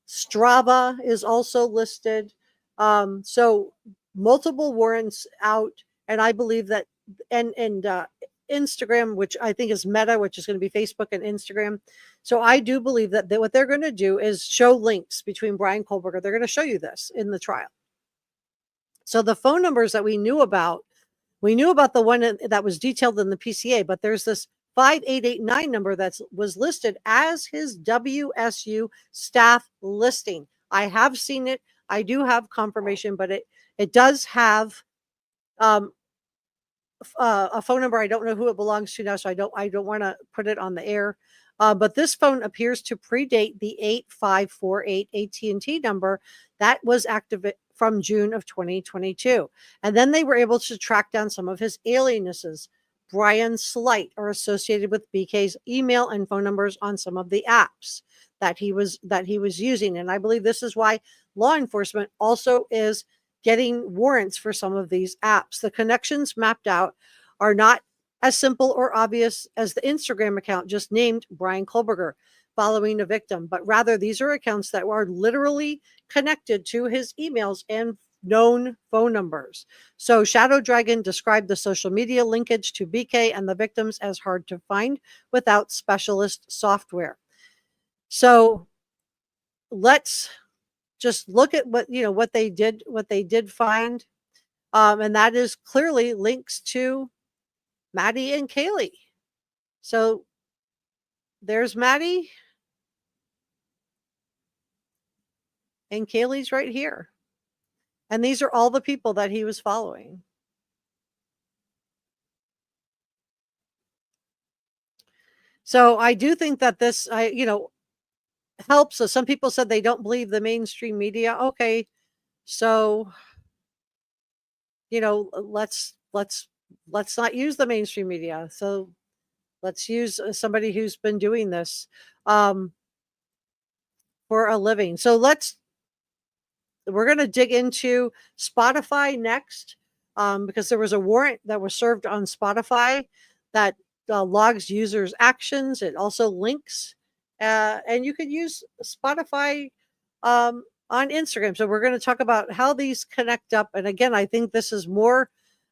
Strava is also listed. So multiple warrants out. And I believe that, and Instagram, which I think is Meta, which is going to be Facebook and Instagram. So I do believe that what they're going to do is show links between Bryan Kohberger. They're going to show you this in the trial. So the phone numbers that we knew about We knew about the one that was detailed in the PCA, but there's this 5889 number that was listed as his WSU staff listing. I have seen it. I do have confirmation, but it does have a phone number. I don't know who it belongs to now, so I don't want to put it on the air. But this phone appears to predate the 8548 AT&T number that was active from June of 2022. And then they were able to track down some of his aliases. Brian Slight are associated with BK's email and phone numbers on some of the apps that he was using. And I believe this is why law enforcement also is getting warrants for some of these apps. The connections mapped out are not as simple or obvious as the Instagram account just named Bryan Kohberger following a victim, but rather these are accounts that are literally connected to his emails and known phone numbers. So Shadow Dragon described the social media linkage to BK and the victims as hard to find without specialist software. So let's just look at what they did find. And that is clearly links to Maddie and Kaylee. So there's Maddie. And Kaylee's right here. And these are all the people that he was following. So I do think that this, helps. So some people said they don't believe the mainstream media. Okay. So, let's not use the mainstream media. So let's use somebody who's been doing this for a living. So we're going to dig into Spotify next, because there was a warrant that was served on Spotify that logs users' actions. It also links, and you could use Spotify on Instagram. So we're going to talk about how these connect up. And again, I think this is more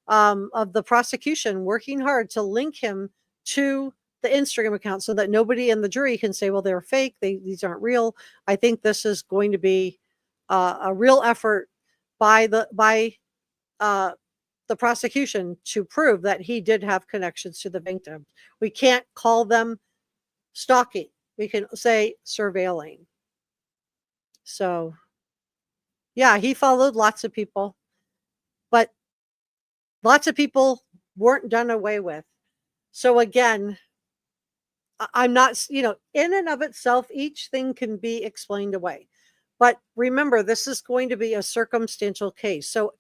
of the prosecution working hard to link him to the Instagram account so that nobody in the jury can say, well, they're fake. These aren't real. I think this is going to be a real effort by the prosecution to prove that he did have connections to the victim. We can't call them stalking. We can say surveilling. So, yeah, he followed lots of people, but lots of people weren't done away with. So again, I'm not, in and of itself, each thing can be explained away. But remember, this is going to be a circumstantial case. So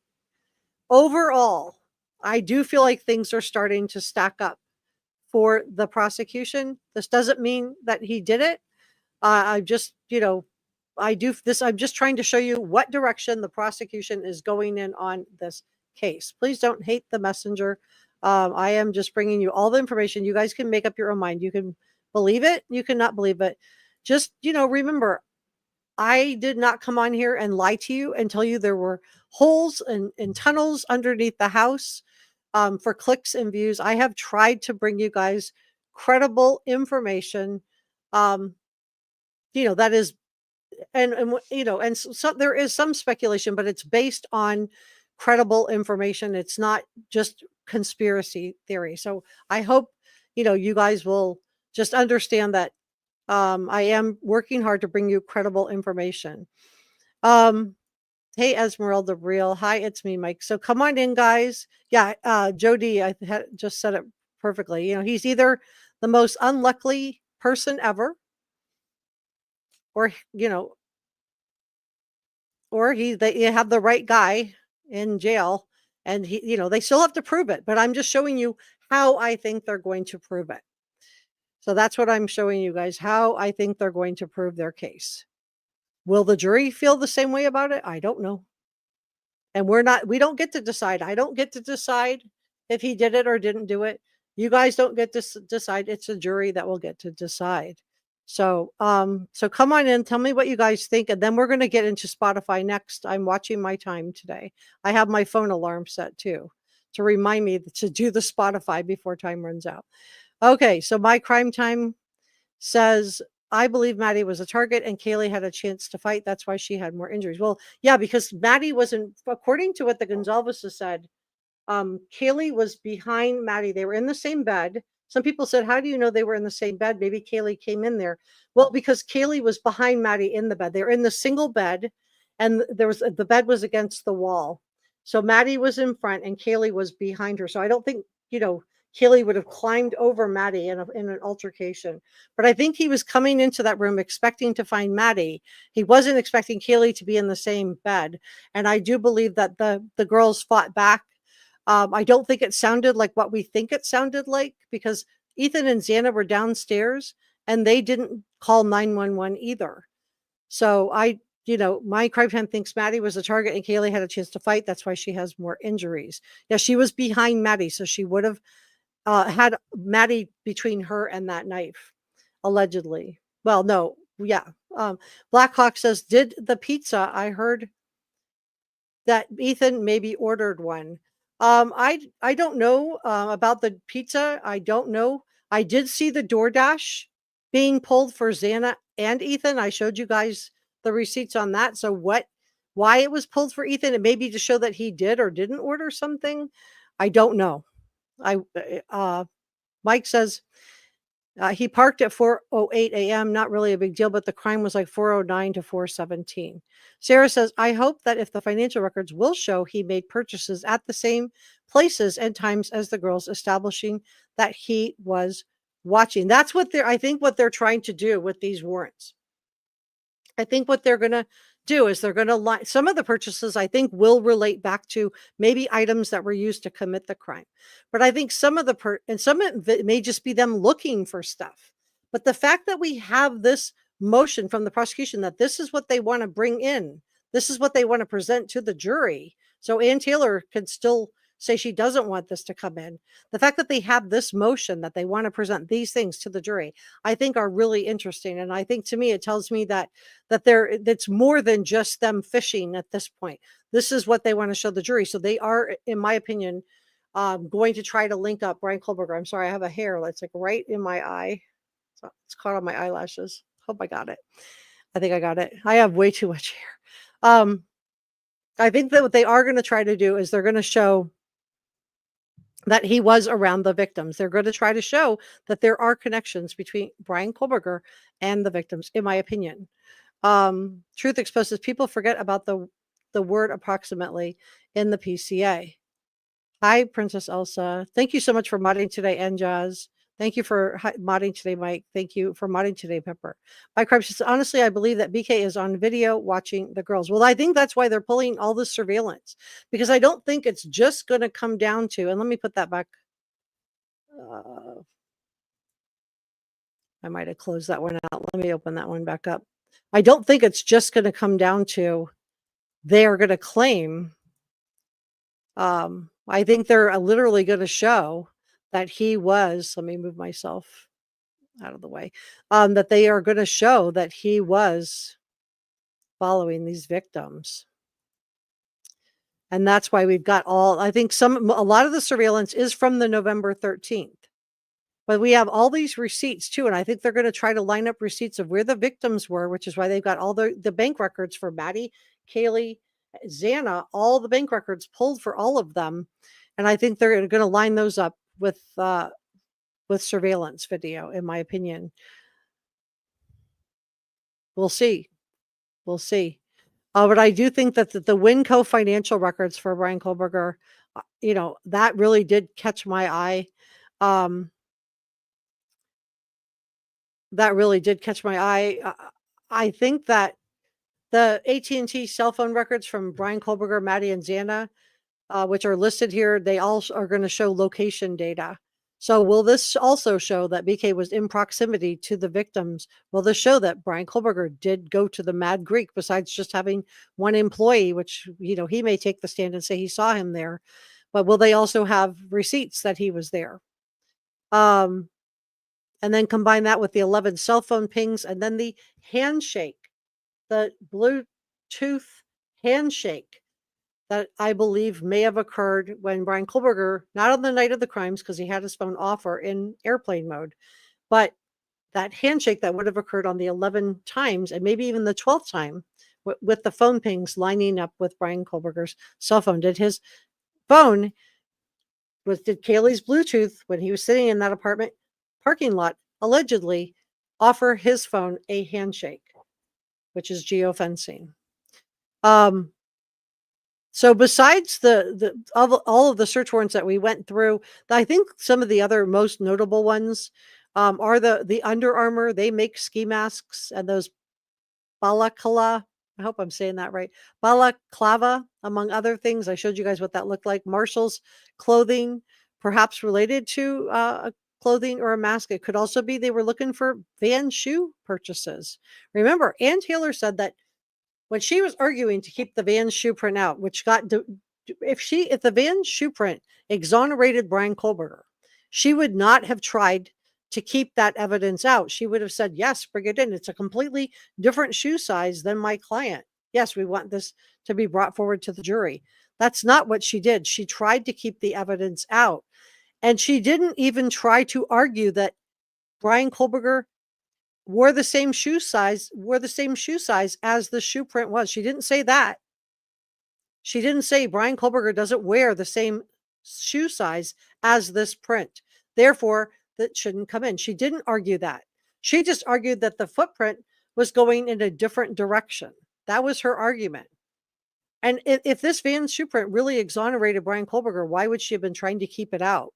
overall, I do feel like things are starting to stack up for the prosecution. This doesn't mean that he did it. I just, I do this. I'm just trying to show you what direction the prosecution is going in on this case. Please don't hate the messenger. I am just bringing you all the information. You guys can make up your own mind. You can believe it. You cannot believe it. Just, remember, I did not come on here and lie to you and tell you there were holes and tunnels underneath the house for clicks and views. I have tried to bring you guys credible information. That is, and so there is some speculation, but it's based on credible information. It's not just conspiracy theory. So I hope, you guys will just understand that I am working hard to bring you credible information. Hey, Esmeralda Real. Hi, it's me, Mike. So come on in, guys. Yeah, Jody, I had just said it perfectly. He's either the most unlucky person ever, or they have the right guy in jail, and they still have to prove it. But I'm just showing you how I think they're going to prove it. So that's what I'm showing you guys, how I think they're going to prove their case. Will the jury feel the same way about it? I don't know. And we don't get to decide. I don't get to decide if he did it or didn't do it. You guys don't get to decide. It's a jury that will get to decide. So, so come on in, tell me what you guys think. And then we're going to get into Spotify next. I'm watching my time today. I have my phone alarm set too, to remind me to do the Spotify before time runs out. Okay, so my crime time says, I believe Maddie was a target and Kaylee had a chance to fight. That's why she had more injuries. Well, yeah, because Maddie wasn't, according to what the Goncalves said, Kaylee was behind Maddie. They were in the same bed. Some people said, how do you know they were in the same bed? Maybe Kaylee came in there. Well, because Kaylee was behind Maddie in the bed. They were in the single bed, and the bed was against the wall. So Maddie was in front and Kaylee was behind her. So I don't think, Kaylee would have climbed over Maddie in an altercation. But I think he was coming into that room expecting to find Maddie. He wasn't expecting Kaylee to be in the same bed. And I do believe that the girls fought back. I don't think it sounded like what we think it sounded like, because Ethan and Xana were downstairs and they didn't call 911 either. So my crime time thinks Maddie was the target and Kaylee had a chance to fight. That's why she has more injuries. Yeah, she was behind Maddie, so she would have had Maddie between her and that knife, allegedly. Well, no, yeah. Blackhawk says, did the pizza? I heard that Ethan maybe ordered one. I don't know about the pizza. I don't know. I did see the DoorDash being pulled for Xana and Ethan. I showed you guys the receipts on that. So why it was pulled for Ethan? It may be to show that he did or didn't order something. I don't know. Mike says he parked at 4:08 a.m. Not really a big deal, but the crime was like 4:09 to 4:17. Sarah says, I hope that if the financial records will show he made purchases at the same places and times as the girls, establishing that he was watching. That's what I think what they're trying to do with these warrants. I think what they're going to do is they're going to lie. Some of the purchases I think will relate back to maybe items that were used to commit the crime. But I think some of some of it may just be them looking for stuff. But the fact that we have this motion from the prosecution that this is what they want to bring in, this is what they want to present to the jury. So Ann Taylor could still say she doesn't want this to come in. The fact that they have this motion that they want to present these things to the jury, I think are really interesting. And I think to me, it tells me that it's more than just them fishing at this point. This is what they want to show the jury. So they are, in my opinion, going to try to link up Bryan Kohberger. I'm sorry, I have a hair that's like right in my eye. So it's caught on my eyelashes. Hope I got it. I think I got it. I have way too much hair. I think that what they are going to try to do is they're going to show that he was around the victims. They're going to try to show that there are connections between Bryan Kohberger and the victims, in my opinion. Truth exposes people forget about the word approximately in the PCA. Hi, Princess Elsa. Thank you so much for modding today, and Jazz. Thank you for modding today, Mike. Thank you for modding today, Pepper. My crime says, honestly, I believe that BK is on video watching the girls. Well, I think that's why they're pulling all this surveillance, because I don't think it's just going to come down to, and let me put that back. I might have closed that one out. Let me open that one back up. I don't think it's just going to come down to they are going to claim. I think they're literally going to show that he was, let me move myself out of the way, that they are going to show that he was following these victims. And that's why we've got I think a lot of the surveillance is from the November 13th. But we have all these receipts too. And I think they're going to try to line up receipts of where the victims were, which is why they've got all the bank records for Maddie, Kaylee, Xana, all the bank records pulled for all of them. And I think they're going to line those up with surveillance video, in my opinion. We'll see. We'll see. But I do think that the Winco financial records for Bryan Kohberger, that really did catch my eye. That really did catch my eye. I think that the AT&T cell phone records from Bryan Kohberger, Maddie, and Xana, which are listed here, they all are going to show location data. So will this also show that BK was in proximity to the victims? Will this show that Bryan Kohberger did go to the Mad Greek besides just having one employee, which, he may take the stand and say he saw him there, but will they also have receipts that he was there? And then combine that with the 11 cell phone pings and then the handshake, the Bluetooth handshake that I believe may have occurred when Bryan Kohberger, not on the night of the crimes because he had his phone off or in airplane mode, but that handshake that would have occurred on the 11 times and maybe even the 12th time with the phone pings lining up with Bryan Kohberger's cell phone. Did his phone did Kaylee's Bluetooth when he was sitting in that apartment parking lot allegedly offer his phone a handshake, which is geofencing. So besides all of the search warrants that we went through, I think some of the other most notable ones are the Under Armour. They make ski masks and those balaclava. I hope I'm saying that right. Balaclava, among other things. I showed you guys what that looked like. Marshall's clothing, perhaps related to a clothing or a mask. It could also be they were looking for van shoe purchases. Remember, Ann Taylor said that when she was arguing to keep the Van shoe print out, which got if the Van shoe print exonerated Bryan Kohberger, she would not have tried to keep that evidence out. She would have said, yes, bring it in. It's a completely different shoe size than my client. Yes, we want this to be brought forward to the jury. That's not what she did. She tried to keep the evidence out. And she didn't even try to argue that Bryan Kohberger wore the same shoe size as the shoe print was. She didn't say that. She didn't say Bryan Kohberger doesn't wear the same shoe size as this print. Therefore, that shouldn't come in. She didn't argue that. She just argued that the footprint was going in a different direction. That was her argument. And if this Van shoe print really exonerated Bryan Kohberger, why would she have been trying to keep it out?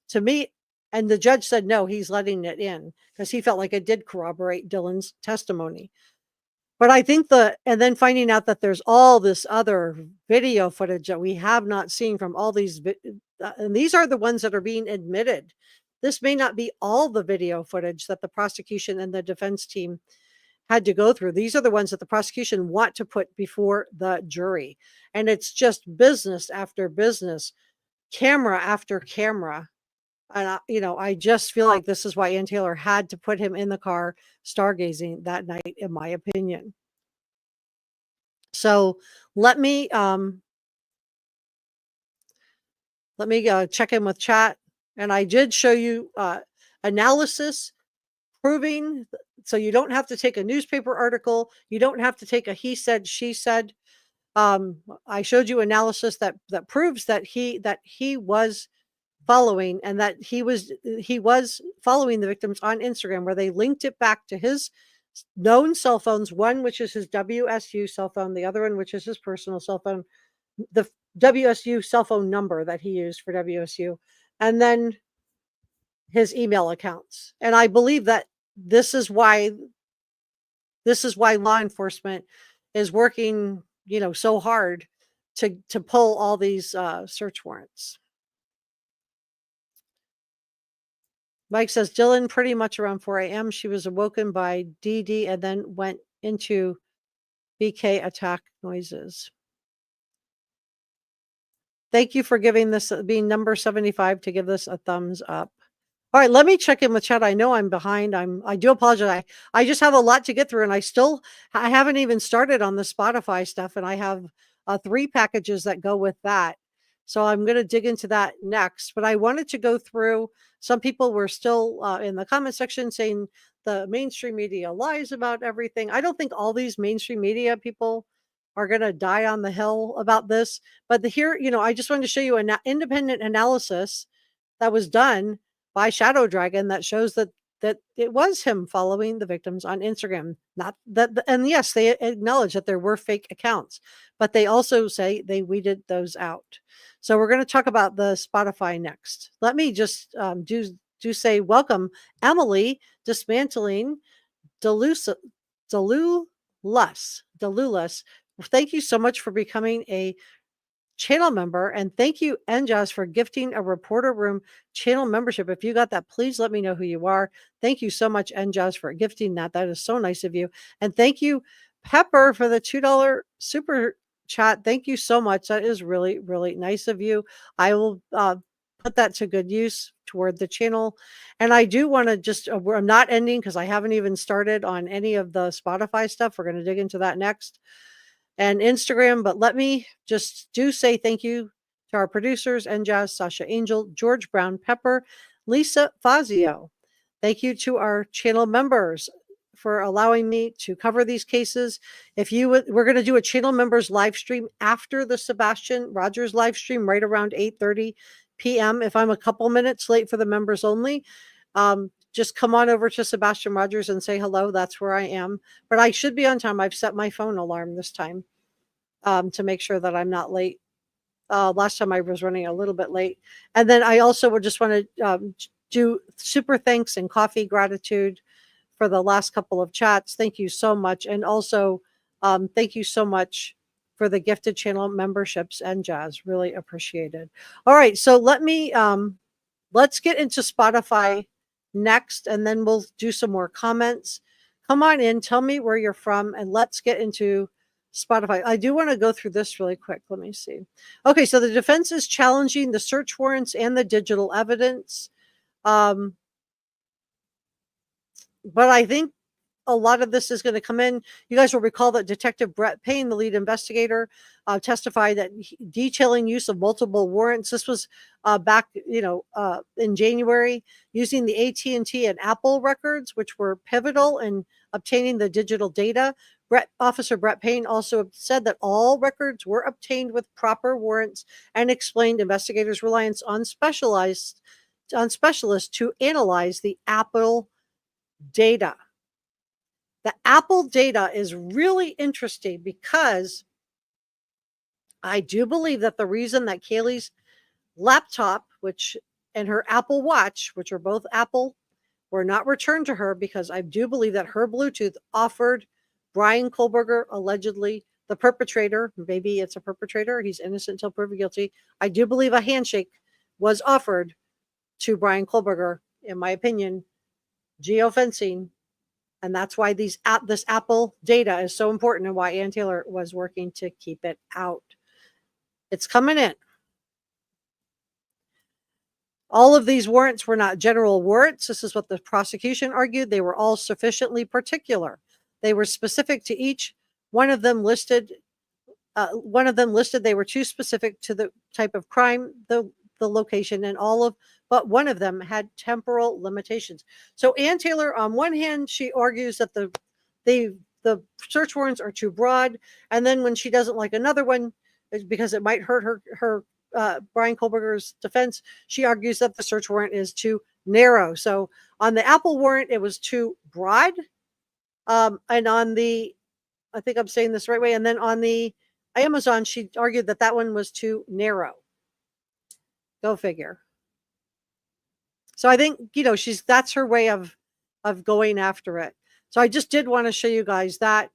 To me, and the judge said, no, he's letting it in because he felt like it did corroborate Dylan's testimony. But I think and then finding out that there's all this other video footage that we have not seen from all these, and these are the ones that are being admitted. This may not be all the video footage that the prosecution and the defense team had to go through. These are the ones that the prosecution want to put before the jury. And it's just business after business, camera after camera. And, I just feel like this is why Ann Taylor had to put him in the car stargazing that night, in my opinion. So let me check in with chat. And I did show you analysis proving, so you don't have to take a newspaper article. You don't have to take a he said, she said. I showed you analysis that proves that he was following, and that he was following the victims on Instagram, where they linked it back to his known cell phones, one which is his WSU cell phone, the other one which is his personal cell phone, the WSU cell phone number that he used for WSU, and then his email accounts. And I believe that this is why law enforcement is working, so hard to pull all these search warrants. Mike says, Dylan, pretty much around 4 a.m. She was awoken by DD and then went into BK attack noises. Thank you for giving this, being number 75, to give this a thumbs up. All right, let me check in with chat. I know I'm behind. I do apologize. I just have a lot to get through, and I haven't even started on the Spotify stuff, and I have 3 packages that go with that. So I'm going to dig into that next. But I wanted to go through, some people were still in the comment section saying the mainstream media lies about everything. I don't think all these mainstream media people are going to die on the hill about this. But here, I just wanted to show you an independent analysis that was done by Shadow Dragon that shows that it was him following the victims on Instagram. Not that, and yes, they acknowledge that there were fake accounts, but they also say they weeded those out. So we're going to talk about the Spotify next. Let me just do say welcome, Emily, dismantling Delulus. Thank you so much for becoming a channel member, and thank you, NJAS, for gifting a Reporter Room channel membership. If you got that, please let me know who you are. Thank you so much, NJAS, for gifting that. That is so nice of you. And thank you, Pepper, for the $2 super chat. Thank you so much. That is really, really nice of you. I will put that to good use toward the channel. And I do want to just, I'm not ending because I haven't even started on any of the Spotify stuff. We're going to dig into that next, and Instagram. But let me just say thank you to our producers, NJAS, Sasha Angel, George Brown, Pepper, Lisa Fazio. Thank you to our channel members for allowing me to cover these cases. We're going to do a channel members live stream after the Sebastian Rogers live stream, right around 8:30 p.m. If I'm a couple minutes late for the members only, just come on over to Sebastian Rogers and say hello. That's where I am. But I should be on time. I've set my phone alarm this time to make sure that I'm not late. Last time I was running a little bit late. And then I also would just want to do super thanks and coffee gratitude for the last couple of chats. Thank you so much. And also, thank you so much for the gifted channel memberships and jazz. Really appreciated. All right. So let's get into Spotify next, and then we'll do some more comments. Come on in, tell me where you're from, and let's get into Spotify. I do want to go through this really quick. Let me see. Okay, so the defense is challenging the search warrants and the digital evidence. But I think a lot of this is going to come in. You guys will recall that Detective Brett Payne, the lead investigator, testified that detailing use of multiple warrants. This was back, in January, using the AT&T and Apple records, which were pivotal in obtaining the digital data. Officer Brett Payne also said that all records were obtained with proper warrants and explained investigators' reliance on specialists to analyze the Apple data. The Apple data is really interesting because I do believe that the reason that Kaylee's laptop, and her Apple Watch, which are both Apple, were not returned to her, because I do believe that her Bluetooth offered Bryan Kohberger, allegedly the perpetrator, maybe it's a perpetrator, he's innocent until proven guilty. I do believe a handshake was offered to Bryan Kohberger, in my opinion, geofencing. And that's why this Apple data is so important, and why Ann Taylor was working to keep it out. It's coming in. All of these warrants were not general warrants. This is what the prosecution argued. They were all sufficiently particular. They were specific to each. One of them listed they were too specific to the type of crime, the location, and but one of them had temporal limitations. So Ann Taylor, on one hand, she argues that the search warrants are too broad, and then when she doesn't like another one, because it might hurt her Bryan Kohberger's defense, she argues that the search warrant is too narrow. So on the Apple warrant, it was too broad, and on the, I think I'm saying this the right way, and then on the Amazon, she argued that one was too narrow. Go figure. So I think, that's her way of going after it. So I just did want to show you guys that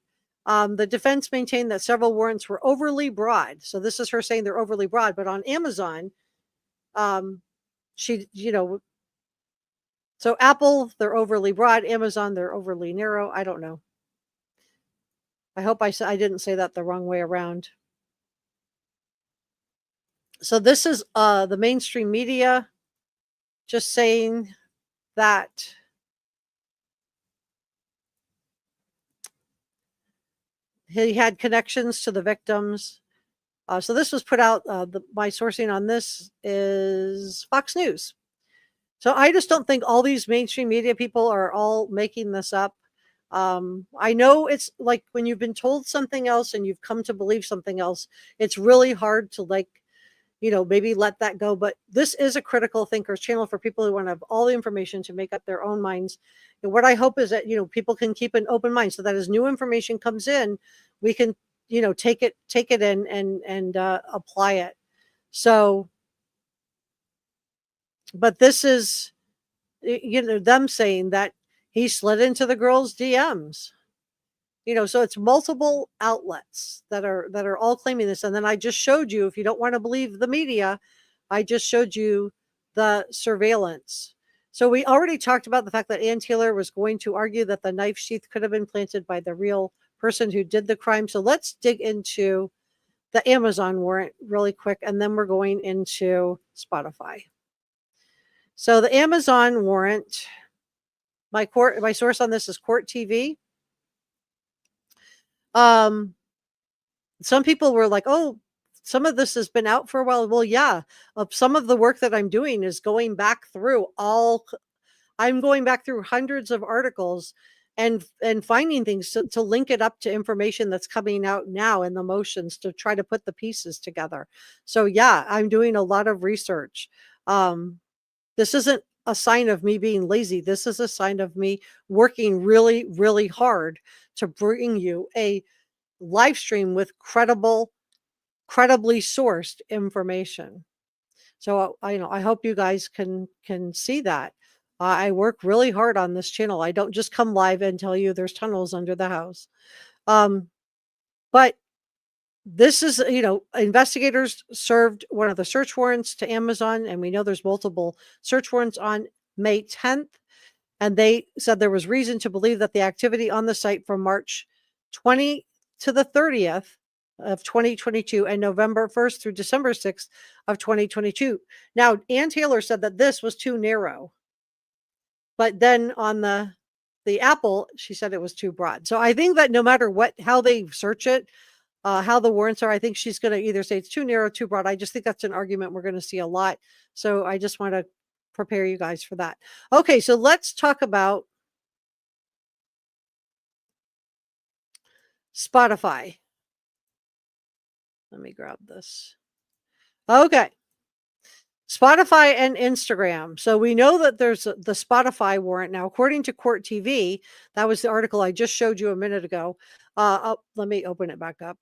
the defense maintained that several warrants were overly broad. So this is her saying they're overly broad, but on Amazon, so Apple, they're overly broad. Amazon, they're overly narrow. I don't know. I hope I didn't say that the wrong way around. So this is the mainstream media just saying that he had connections to the victims. So this was put out, my sourcing on this is Fox News. So I just don't think all these mainstream media people are all making this up. I know it's like when you've been told something else and you've come to believe something else, it's really hard to maybe let that go. But this is a critical thinkers channel for people who want to have all the information to make up their own minds. And what I hope is that, people can keep an open mind, so that as new information comes in, we can, take it in and apply it. So, but this is, them saying that he slid into the girl's DMs. So it's multiple outlets that are all claiming this. And then I just showed you, if you don't want to believe the media, I just showed you the surveillance. So we already talked about the fact that Ann Taylor was going to argue that the knife sheath could have been planted by the real person who did the crime. So let's dig into the Amazon warrant really quick, and then we're going into Spotify. So the Amazon warrant, my source on this is Court TV. Some people were like, oh, some of this has been out for a while. Well, yeah, some of the work that I'm doing is going back through hundreds of articles and finding things to link it up to information that's coming out now in the motions to try to put the pieces together. So yeah, I'm doing a lot of research. This isn't a sign of me being lazy. This is a sign of me working really, really hard to bring you a live stream with credibly sourced information. So I hope you guys can see that. I work really hard on this channel. I don't just come live and tell you there's tunnels under the house. But this is, investigators served one of the search warrants to Amazon, and we know there's multiple search warrants on May 10th. And they said there was reason to believe that the activity on the site from March 20 to the 30th of 2022 and November 1st through December 6th of 2022. Now, Ann Taylor said that this was too narrow, but then on the Apple, she said it was too broad. So I think that no matter how they search it, how the warrants are, I think she's going to either say it's too narrow, too broad. I just think that's an argument we're going to see a lot. So I just want to prepare you guys for that. Okay, so let's talk about Spotify. Let me grab this. Okay. Spotify and Instagram. So we know that there's the Spotify warrant. Now, according to Court TV, that was the article I just showed you a minute ago. Let me open it back up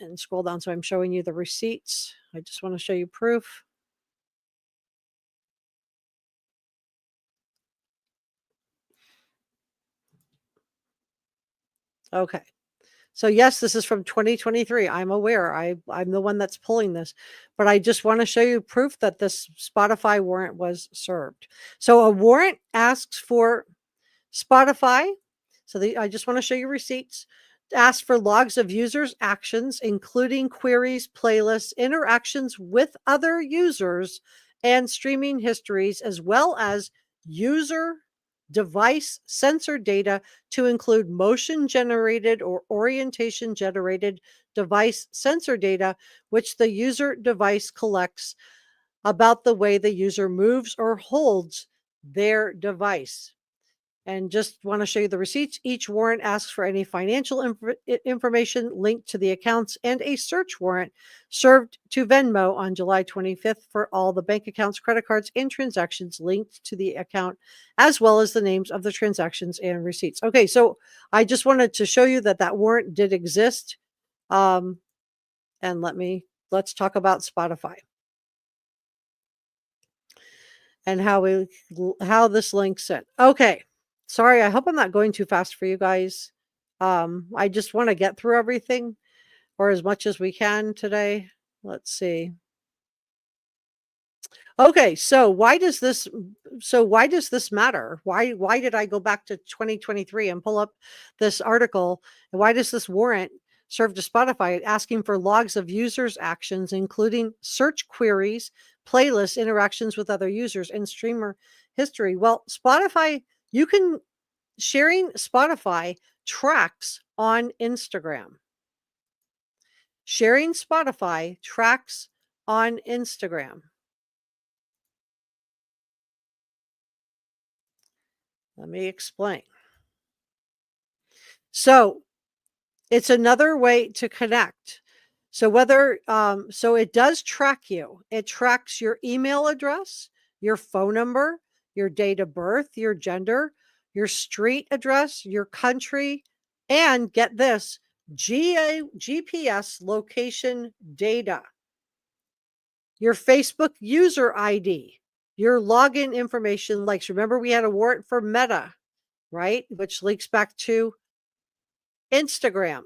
and scroll down so I'm showing you the receipts. I just want to show you proof. Okay. So yes, this is from 2023. I'm aware. I'm the one that's pulling this, but I just want to show you proof that this Spotify warrant was served. So a warrant asks for Spotify. So I just want to show you receipts. Ask for logs of users' actions, including queries, playlists, interactions with other users, and streaming histories, as well as user device sensor data to include motion generated or orientation generated device sensor data, which the user device collects about the way the user moves or holds their device. And just want to show you the receipts. Each warrant asks for any financial information linked to the accounts, and a search warrant served to Venmo on July 25th for all the bank accounts, credit cards, and transactions linked to the account, as well as the names of the transactions and receipts. Okay, so I just wanted to show you that warrant did exist. And let's talk about Spotify and how this links in. Okay. Sorry, I hope I'm not going too fast for you guys. I just want to get through everything, or as much as we can today. Let's see. Okay, so why does this matter? Why did I go back to 2023 and pull up this article? And why does this warrant serve to Spotify asking for logs of users' actions, including search queries, playlists, interactions with other users, and streamer history? Well, sharing Spotify tracks on Instagram. Sharing Spotify tracks on Instagram. Let me explain. So it's another way to connect. So so it does track you. It tracks your email address, your phone number, your date of birth, your gender, your street address, your country, and get this, GPS location data, your Facebook user ID, your login information. Like, remember we had a warrant for Meta, right? Which links back to Instagram.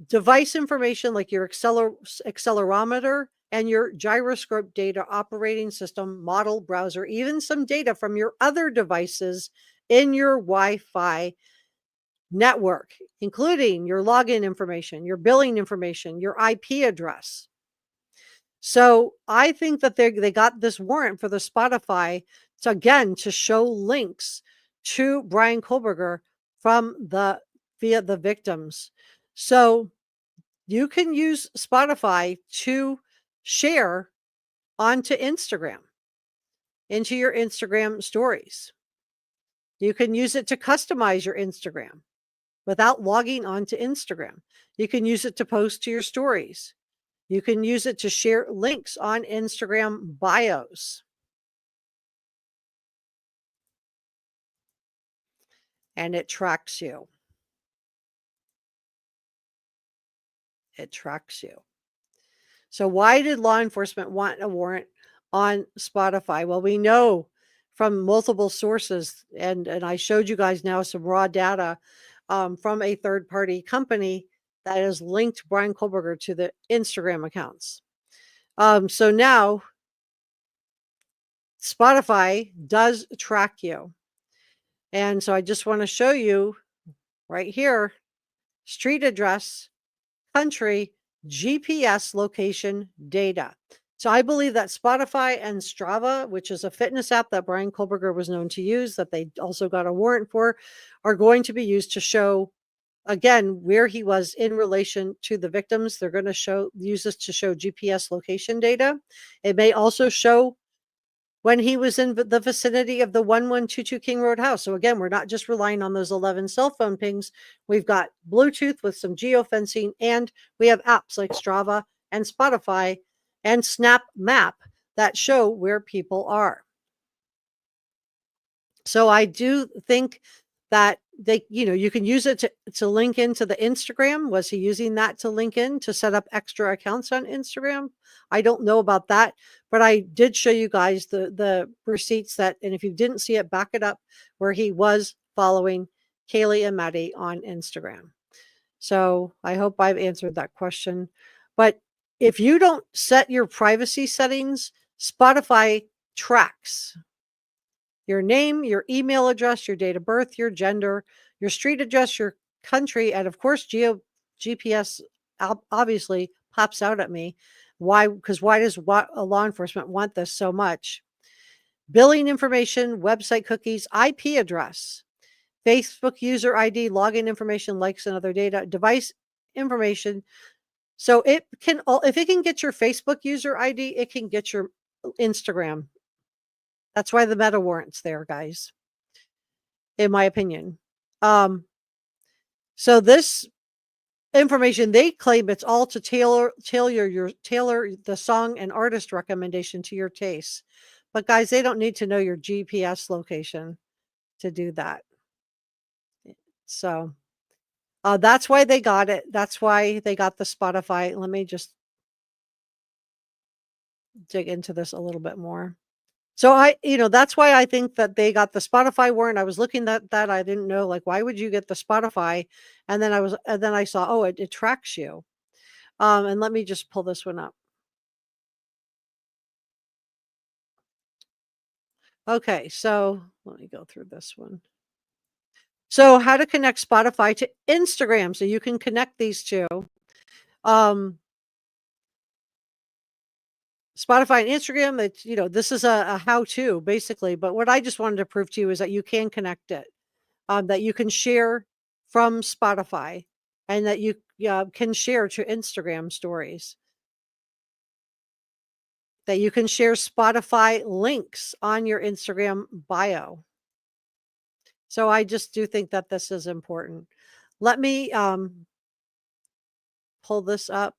Device information like your accelerometer and your gyroscope data, operating system, model, browser, even some data from your other devices in your Wi-Fi network, including your login information, your billing information, your IP address. So I think that they got this warrant for the Spotify to show links to Bryan Kohberger via the victims. So you can use Spotify to share onto Instagram, into your Instagram stories. You can use it to customize your Instagram without logging onto Instagram. You can use it to post to your stories. You can use it to share links on Instagram bios. And it tracks you. It tracks you. So why did law enforcement want a warrant on Spotify? Well, we know from multiple sources, and I showed you guys now some raw data from a third-party company that has linked Bryan Kohberger to the Instagram accounts. So now Spotify does track you. And so I just want to show you right here, street address, country, GPS location data. So I believe that Spotify and Strava, which is a fitness app that Bryan Kohberger was known to use, that they also got a warrant for, are going to be used to show, again, where he was in relation to the victims. They're going to use this to show GPS location data. It may also show when he was in the vicinity of the 1122 King Road house. So again, we're not just relying on those 11 cell phone pings. We've got Bluetooth with some geofencing, and we have apps like Strava and Spotify and Snap Map that show where people are. So I do think that you can use it to link into the Instagram. Was he using that to link in to set up extra accounts on Instagram? I don't know about that, but I did show you guys the receipts and if you didn't see it, back it up, where he was following Kaylee and Maddie on Instagram. So I hope I've answered that question. But if you don't set your privacy settings, Spotify tracks your name, your email address, your date of birth, your gender, your street address, your country, and of course, GPS obviously pops out at me. Why? Because why does law enforcement want this so much? Billing information, website cookies, IP address, Facebook user ID, login information, likes, and other data, device information. So it can, if it can get your Facebook user ID, it can get your Instagram. That's why the meta warrant's there, guys, in my opinion. So this information, they claim it's all to tailor the song and artist recommendation to your taste. But guys, they don't need to know your GPS location to do that. So that's why they got it. That's why they got the Spotify. Let me just dig into this a little bit more. So that's why I think that they got the Spotify warrant. I was looking at that. I didn't know, like, why would you get the Spotify? And then I saw, oh, it tracks you. And let me just pull this one up. Okay, so let me go through this one. So how to connect Spotify to Instagram. So you can connect these two. Spotify and Instagram, this is a how-to basically, but what I just wanted to prove to you is that you can connect it, that you can share from Spotify, and that you can share to Instagram stories, that you can share Spotify links on your Instagram bio. So I just do think that this is important. Let me pull this up.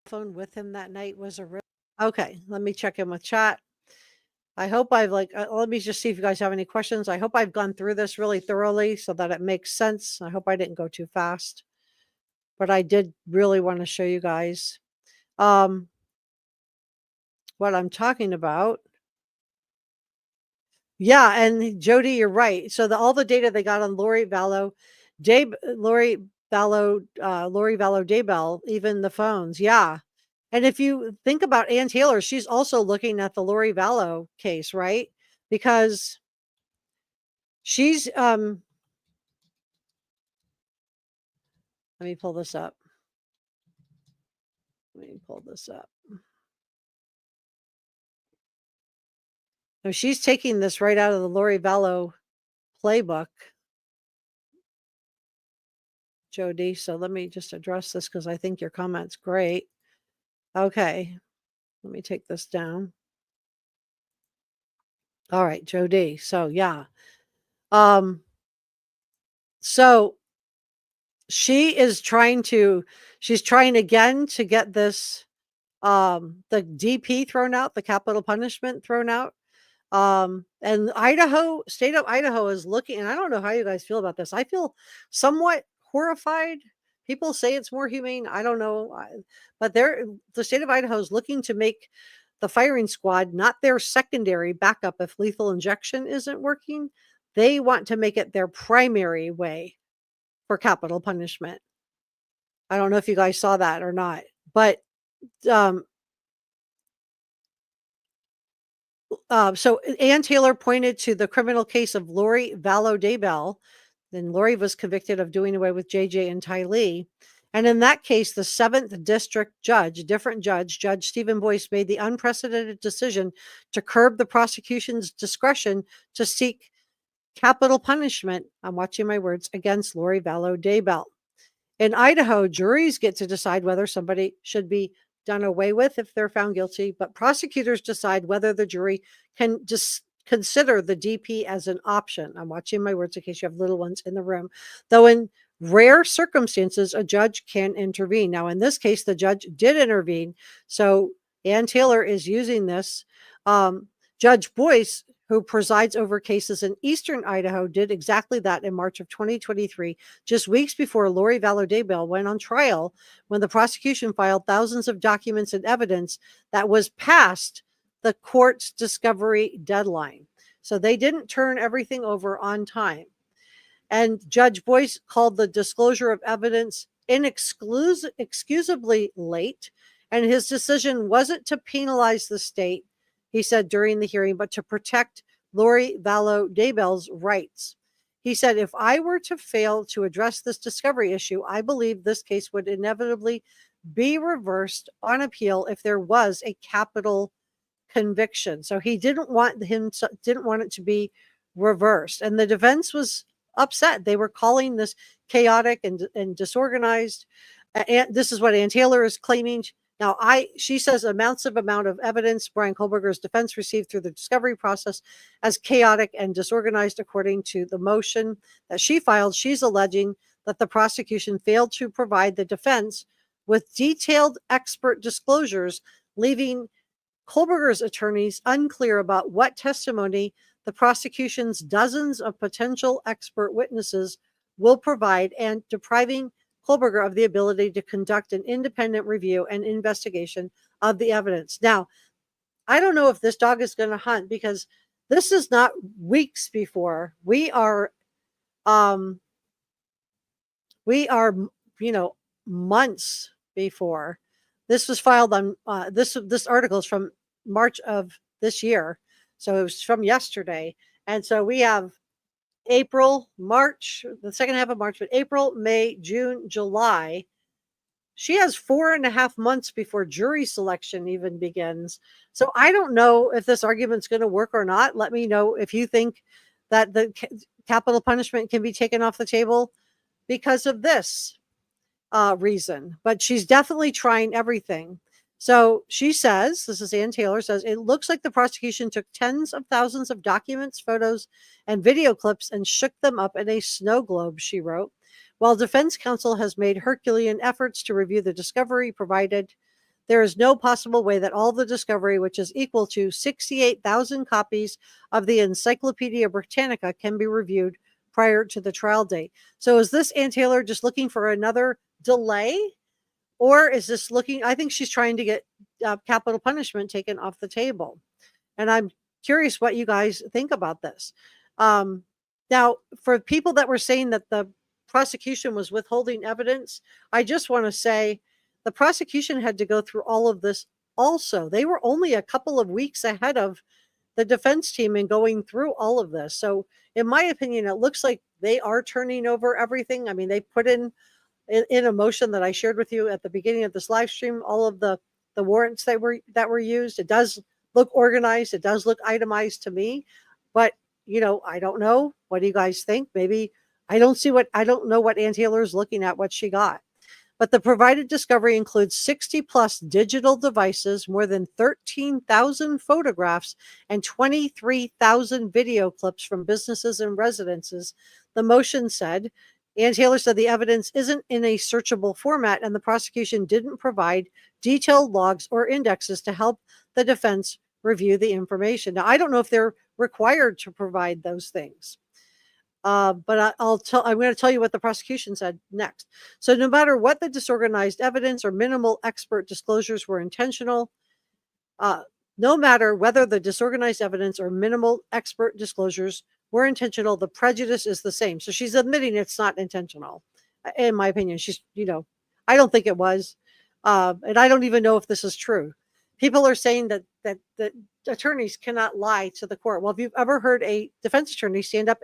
Phone with him that night was a real. Okay, let me check in with chat. I hope I've let me just see if you guys have any questions. I hope I've gone through this really thoroughly so that it makes sense. I hope I didn't go too fast, but I did really want to show you guys what I'm talking about. Yeah, and Jody, you're right. So all the data they got on Lori Vallow, Daybell, even the phones. Yeah. And if you think about Ann Taylor, she's also looking at the Lori Vallow case, right? Because she's let me pull this up. So she's taking this right out of the Lori Vallow playbook, Jody. So let me just address this because I think your comment's great. Okay. Let me take this down. All right, Jody. So yeah. So she's trying again to get this, the DP thrown out, the capital punishment thrown out. And state of Idaho is looking, and I don't know how you guys feel about this. I feel somewhat horrified. People say it's more humane. I don't know. But the state of Idaho is looking to make the firing squad not their secondary backup if lethal injection isn't working. They want to make it their primary way for capital punishment. I don't know if you guys saw that or not, but um, so Ann Taylor pointed to the criminal case of Lori Vallow Daybell. Then Lori was convicted of doing away with JJ and Ty Lee. And in that case, the 7th district judge, different judge, Judge Stephen Boyce, made the unprecedented decision to curb the prosecution's discretion to seek capital punishment, I'm watching my words, against Lori Vallow Daybell. In Idaho, juries get to decide whether somebody should be done away with if they're found guilty, but prosecutors decide whether the jury can just consider the DP as an option. I'm watching my words in case you have little ones in the room. Though in rare circumstances, a judge can intervene. Now, in this case, the judge did intervene. So Ann Taylor is using this. Judge Boyce, who presides over cases in eastern Idaho, did exactly that in March of 2023, just weeks before Lori Vallow Daybell went on trial, when the prosecution filed thousands of documents and evidence that was past the court's discovery deadline. So they didn't turn everything over on time. And Judge Boyce called the disclosure of evidence inexcusably late, and his decision wasn't to penalize the state, he said during the hearing, but to protect Lori Vallow Daybell's rights. He said, if I were to fail to address this discovery issue, I believe this case would inevitably be reversed on appeal if there was a capital conviction. So he didn't want it to be reversed. And the defense was upset. They were calling this chaotic and disorganized. And this is what Ann Taylor is claiming. Now, she says amount of evidence Bryan Kohberger's defense received through the discovery process as chaotic and disorganized, according to the motion that she filed. She's alleging that the prosecution failed to provide the defense with detailed expert disclosures, leaving Kohberger's attorneys unclear about what testimony the prosecution's dozens of potential expert witnesses will provide, and depriving Kohberger of the ability to conduct an independent review and investigation of the evidence. Now, I don't know if this dog is going to hunt, because this is not weeks before. We are, months before. This was filed on this article is from March of this year, so it was from yesterday. And so we have April, March, the second half of March, but April, May, June, July. She has 4.5 months before jury selection even begins. So I don't know if this argument's going to work or not. Let me know if you think that the capital punishment can be taken off the table because of this reason. But she's definitely trying everything. So she says, this is Ann Taylor, says, it looks like the prosecution took tens of thousands of documents, photos, and video clips and shook them up in a snow globe, she wrote. While defense counsel has made Herculean efforts to review the discovery provided, there is no possible way that all the discovery, which is equal to 68,000 copies of the Encyclopedia Britannica, can be reviewed prior to the trial date. So is this Ann Taylor just looking for another delay? Or is this I think she's trying to get capital punishment taken off the table. And I'm curious what you guys think about this. Now, for people that were saying that the prosecution was withholding evidence, I just want to say the prosecution had to go through all of this also. They were only a couple of weeks ahead of the defense team in going through all of this. So in my opinion, it looks like they are turning over everything. I mean, they put in a motion that I shared with you at the beginning of this live stream, all of the warrants that were used. It does look organized. It does look itemized to me, but I don't know. What do you guys think? Maybe I don't know what Ann Taylor is looking at, what she got. But the provided discovery includes 60 plus digital devices, more than 13,000 photographs, and 23,000 video clips from businesses and residences. The motion said Ann Taylor said the evidence isn't in a searchable format, and the prosecution didn't provide detailed logs or indexes to help the defense review the information. Now, I don't know if they're required to provide those things. But I'm going to tell you what the prosecution said next. So no matter what the disorganized evidence or minimal expert disclosures were intentional, no matter whether the disorganized evidence or minimal expert disclosures were intentional, the prejudice is the same. So she's admitting it's not intentional, in my opinion. I don't think it was. And I don't even know if this is true. People are saying that attorneys cannot lie to the court. Well, if you've ever heard a defense attorney stand up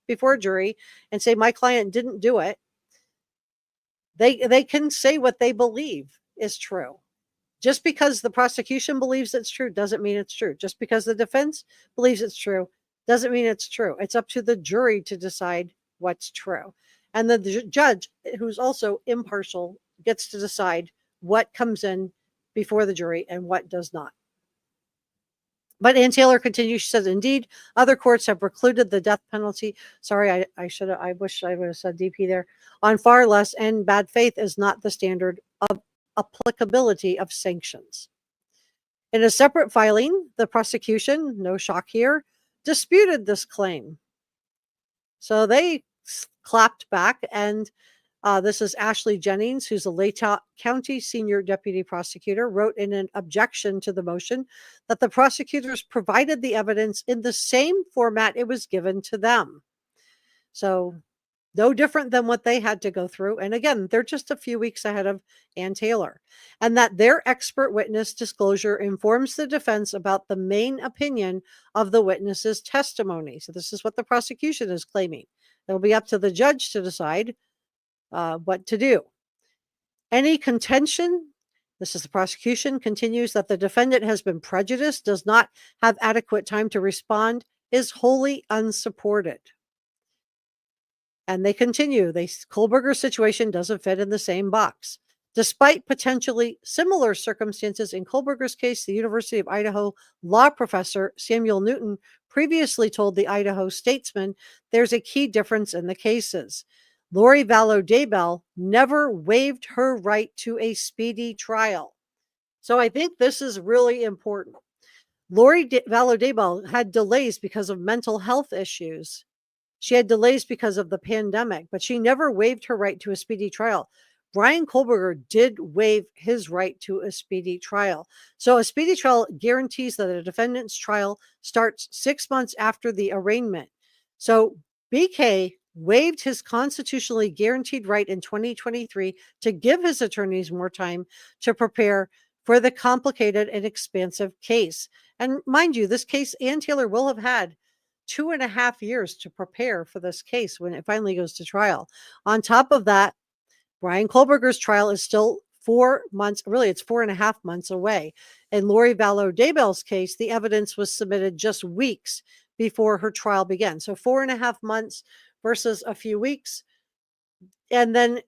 before a jury and say, my client didn't do it, they can say what they believe is true. Just because the prosecution believes it's true doesn't mean it's true. Just because the defense believes it's true doesn't mean it's true. It's up to the jury to decide what's true. And the judge, who's also impartial, gets to decide what comes in before the jury and what does not. But Ann Taylor continues. She says, indeed, other courts have precluded the death penalty. Sorry, I wish I would have said DP there. On far less, and bad faith is not the standard of applicability of sanctions. In a separate filing, the prosecution, no shock here, disputed this claim. So they clapped back, and this is Ashley Jennings, who's a Latah County senior deputy prosecutor, wrote in an objection to the motion that the prosecutors provided the evidence in the same format it was given to them. So no different than what they had to go through. And again, they're just a few weeks ahead of Ann Taylor. And that their expert witness disclosure informs the defense about the main opinion of the witness's testimony. So this is what the prosecution is claiming. It'll be up to the judge to decide what to do. Any contention, this is the prosecution, continues that the defendant has been prejudiced, does not have adequate time to respond, is wholly unsupported. And they continue. Kohberger's situation doesn't fit in the same box. Despite potentially similar circumstances in Kohberger's case, the University of Idaho law professor Samuel Newton previously told the Idaho Statesman there's a key difference in the cases. Lori Vallow Daybell never waived her right to a speedy trial. So I think this is really important. Lori Vallow Daybell had delays because of mental health issues. She had delays because of the pandemic, but she never waived her right to a speedy trial. Bryan Kohberger did waive his right to a speedy trial. So a speedy trial guarantees that a defendant's trial starts 6 months after the arraignment. So BK waived his constitutionally guaranteed right in 2023 to give his attorneys more time to prepare for the complicated and expansive case. And mind you, this case, Ann Taylor will have had 2.5 years to prepare for this case when it finally goes to trial. On top of that, Bryan Kohberger's trial is still 4 months, really it's 4.5 months away. In Lori Vallow Daybell's case, the evidence was submitted just weeks before her trial began. So 4.5 months versus a few weeks. And then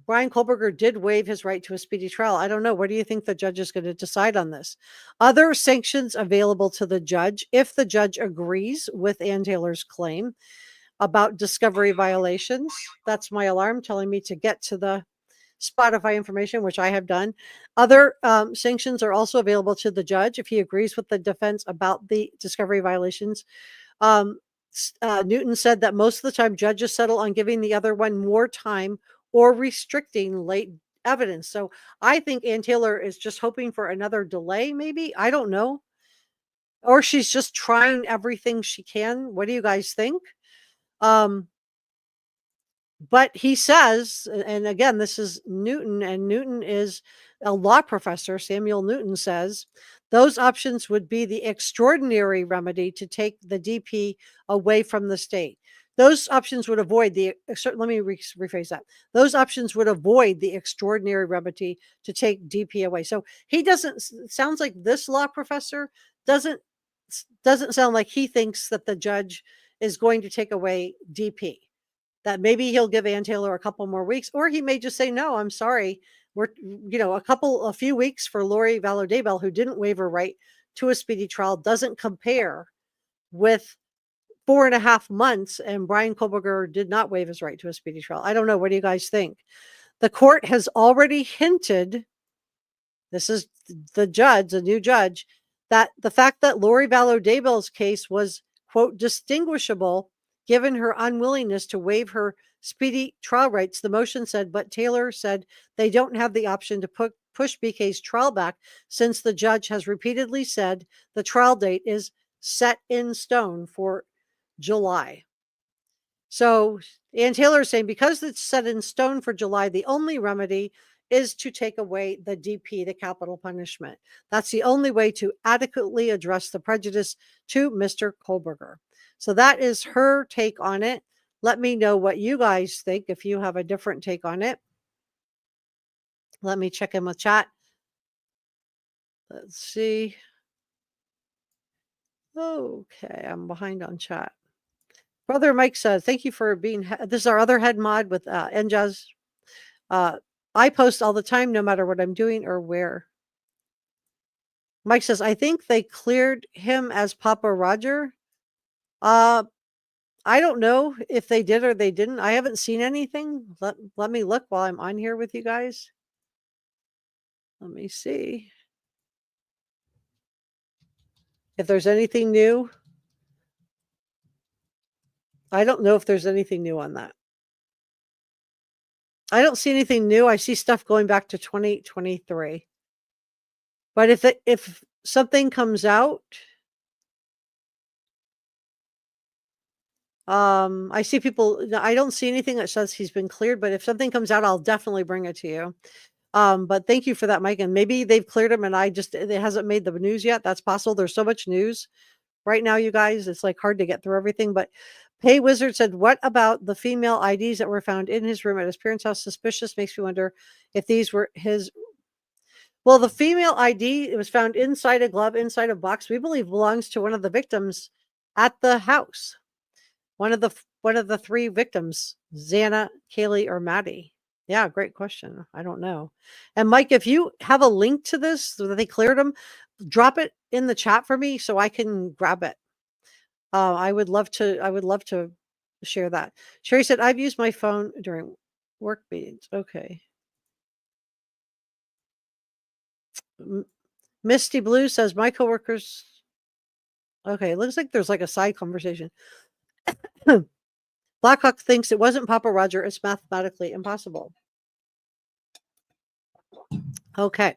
Bryan Kohberger did waive his right to a speedy trial. I don't know. What do you think the judge is going to decide on this? Other sanctions available to the judge, if the judge agrees with Ann Taylor's claim about discovery violations. That's my alarm telling me to get to the Spotify information, which I have done. Other sanctions are also available to the judge if he agrees with the defense about the discovery violations. Newton said that most of the time judges settle on giving the other one more time or restricting late evidence. So I think Ann Taylor is just hoping for another delay, maybe. I don't know. Or she's just trying everything she can. What do you guys think? But he says, and again, this is Newton, and Newton is a law professor. Samuel Newton says those options would be the extraordinary remedy to take the DP away from the state. Those options would avoid let me rephrase that. Those options would avoid the extraordinary remedy to take DP away. So he sounds like this law professor doesn't sound like he thinks that the judge is going to take away DP. That maybe he'll give Ann Taylor a couple more weeks, or he may just say, no, I'm sorry. We're, a few weeks for Lori Vallow Daybell, who didn't waive her right to a speedy trial, doesn't compare with 4.5 months, and Bryan Kohberger did not waive his right to a speedy trial. I don't know. What do you guys think? The court has already hinted, this is the judge, the new judge, that the fact that Lori Vallow Daybell's case was, quote, distinguishable given her unwillingness to waive her speedy trial rights. The motion said, but Taylor said they don't have the option to push BK's trial back since the judge has repeatedly said the trial date is set in stone for July. So Ann Taylor is saying because it's set in stone for July, the only remedy is to take away the DP, the capital punishment. That's the only way to adequately address the prejudice to Mr. Kohberger. So that is her take on it. Let me know what you guys think if you have a different take on it. Let me check in with chat. Let's see. Okay, I'm behind on chat. Brother Mike says, thank you for being, this is our other head mod with NJAS. I post all the time, no matter what I'm doing or where. Mike says, I think they cleared him as Papa Roger. I don't know if they did or they didn't. I haven't seen anything. Let me look while I'm on here with you guys. Let me see if there's anything new. I don't know if there's anything new on that. I don't see anything new. I see stuff going back to 2023. But if something comes out, I see people, I don't see anything that says he's been cleared, but if something comes out, I'll definitely bring it to you. But thank you for that, Mike. And maybe they've cleared him and it hasn't made the news yet. That's possible. There's so much news right now, you guys. It's like hard to get through everything. But Pay Wizard said, what about the female IDs that were found in his room at his parents' house? Suspicious. Makes me wonder if these were his. Well, the female ID, it was found inside a glove, inside a box, we believe belongs to one of the victims at the house. One of the three victims, Xana, Kaylee, or Maddie. Yeah, great question. I don't know. And Mike, if you have a link to this so that they cleared them, drop it in the chat for me so I can grab it. I would love to share that. Sherry said, I've used my phone during work meetings. Okay. Misty Blue says, my coworkers. Okay, it looks like there's like a side conversation. Blackhawk thinks it wasn't Papa Roger. It's mathematically impossible. Okay.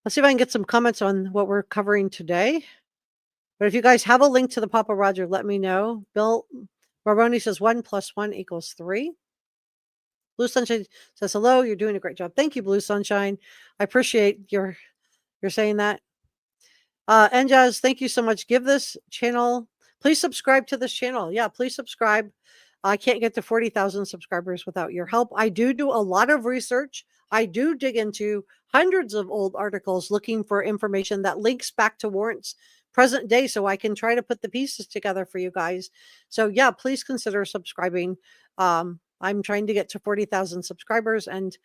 Let's see if I can get some comments on what we're covering today. But if you guys have a link to the Papa Roger, let me know. Bill Baroni says 1 + 1 = 3. Blue Sunshine says, hello, you're doing a great job. Thank you, Blue Sunshine. I appreciate your saying that. NJAS, thank you so much. Give this channel, please subscribe to this channel. Yeah, please subscribe. I can't get to 40,000 subscribers without your help. I do a lot of research. I do dig into hundreds of old articles looking for information that links back to warrants present day so I can try to put the pieces together for you guys. So yeah, please consider subscribing. I'm trying to get to 40,000 subscribers and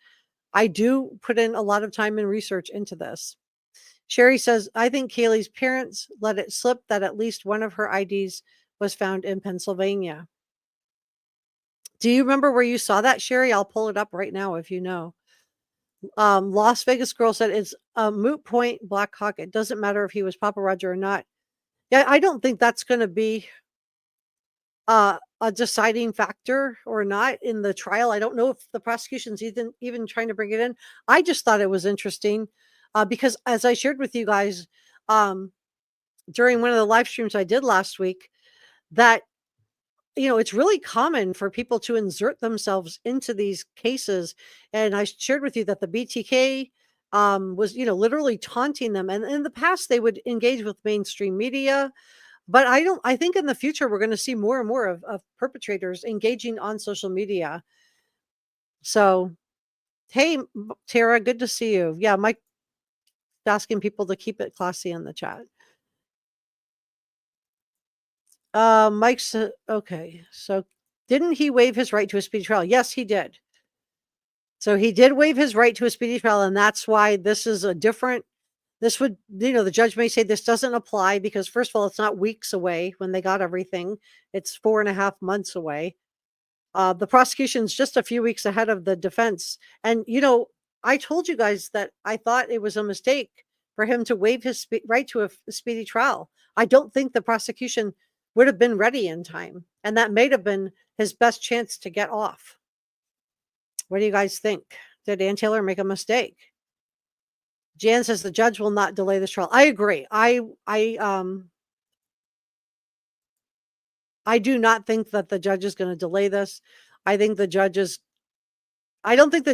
I do put in a lot of time and research into this. Sherry says, I think Kaylee's parents let it slip that at least one of her IDs was found in Pennsylvania. Do you remember where you saw that, Sherry? I'll pull it up right now if you know. Las Vegas Girl said, it's a moot point, Blackhawk. It doesn't matter if he was Papa Roger or not. Yeah, I don't think that's going to be a deciding factor or not in the trial. I don't know if the prosecution's even trying to bring it in. I just thought it was interesting because as I shared with you guys during one of the live streams I did last week, that it's really common for people to insert themselves into these cases. And I shared with you that the BTK was, literally taunting them. And in the past, they would engage with mainstream media. But I think in the future, we're going to see more and more of perpetrators engaging on social media. So, hey, Tara, good to see you. Yeah, Mike asking people to keep it classy in the chat. Mike's okay. So didn't he waive his right to a speedy trial? Yes, he did. So he did waive his right to a speedy trial, and that's why this is a different. This would, the judge may say this doesn't apply because, first of all, it's not weeks away when they got everything. It's 4.5 months away. The prosecution's just a few weeks ahead of the defense. And, I told you guys that I thought it was a mistake for him to waive his right to a speedy trial. I don't think the prosecution would have been ready in time. And that may have been his best chance to get off. What do you guys think? Did Ann Taylor make a mistake? Jan says the judge will not delay this trial. I agree. I do not think that the judge is going to delay this. I don't think the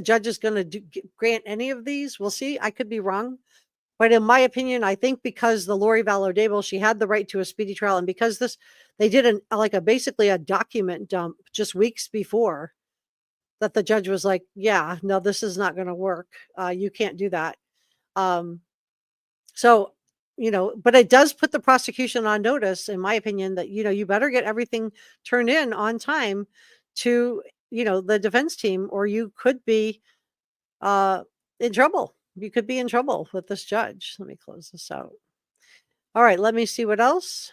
judge is going to grant any of these. We'll see. I could be wrong. But in my opinion, I think because the Lori Vallow Dable, she had the right to a speedy trial. And because they did basically a document dump just weeks before, that the judge was like, yeah, no, this is not going to work. You can't do that. So, but it does put the prosecution on notice, in my opinion, that, you better get everything turned in on time to, the defense team, or you could be in trouble. You could be in trouble with this judge. Let me close this out. All right, let me see what else.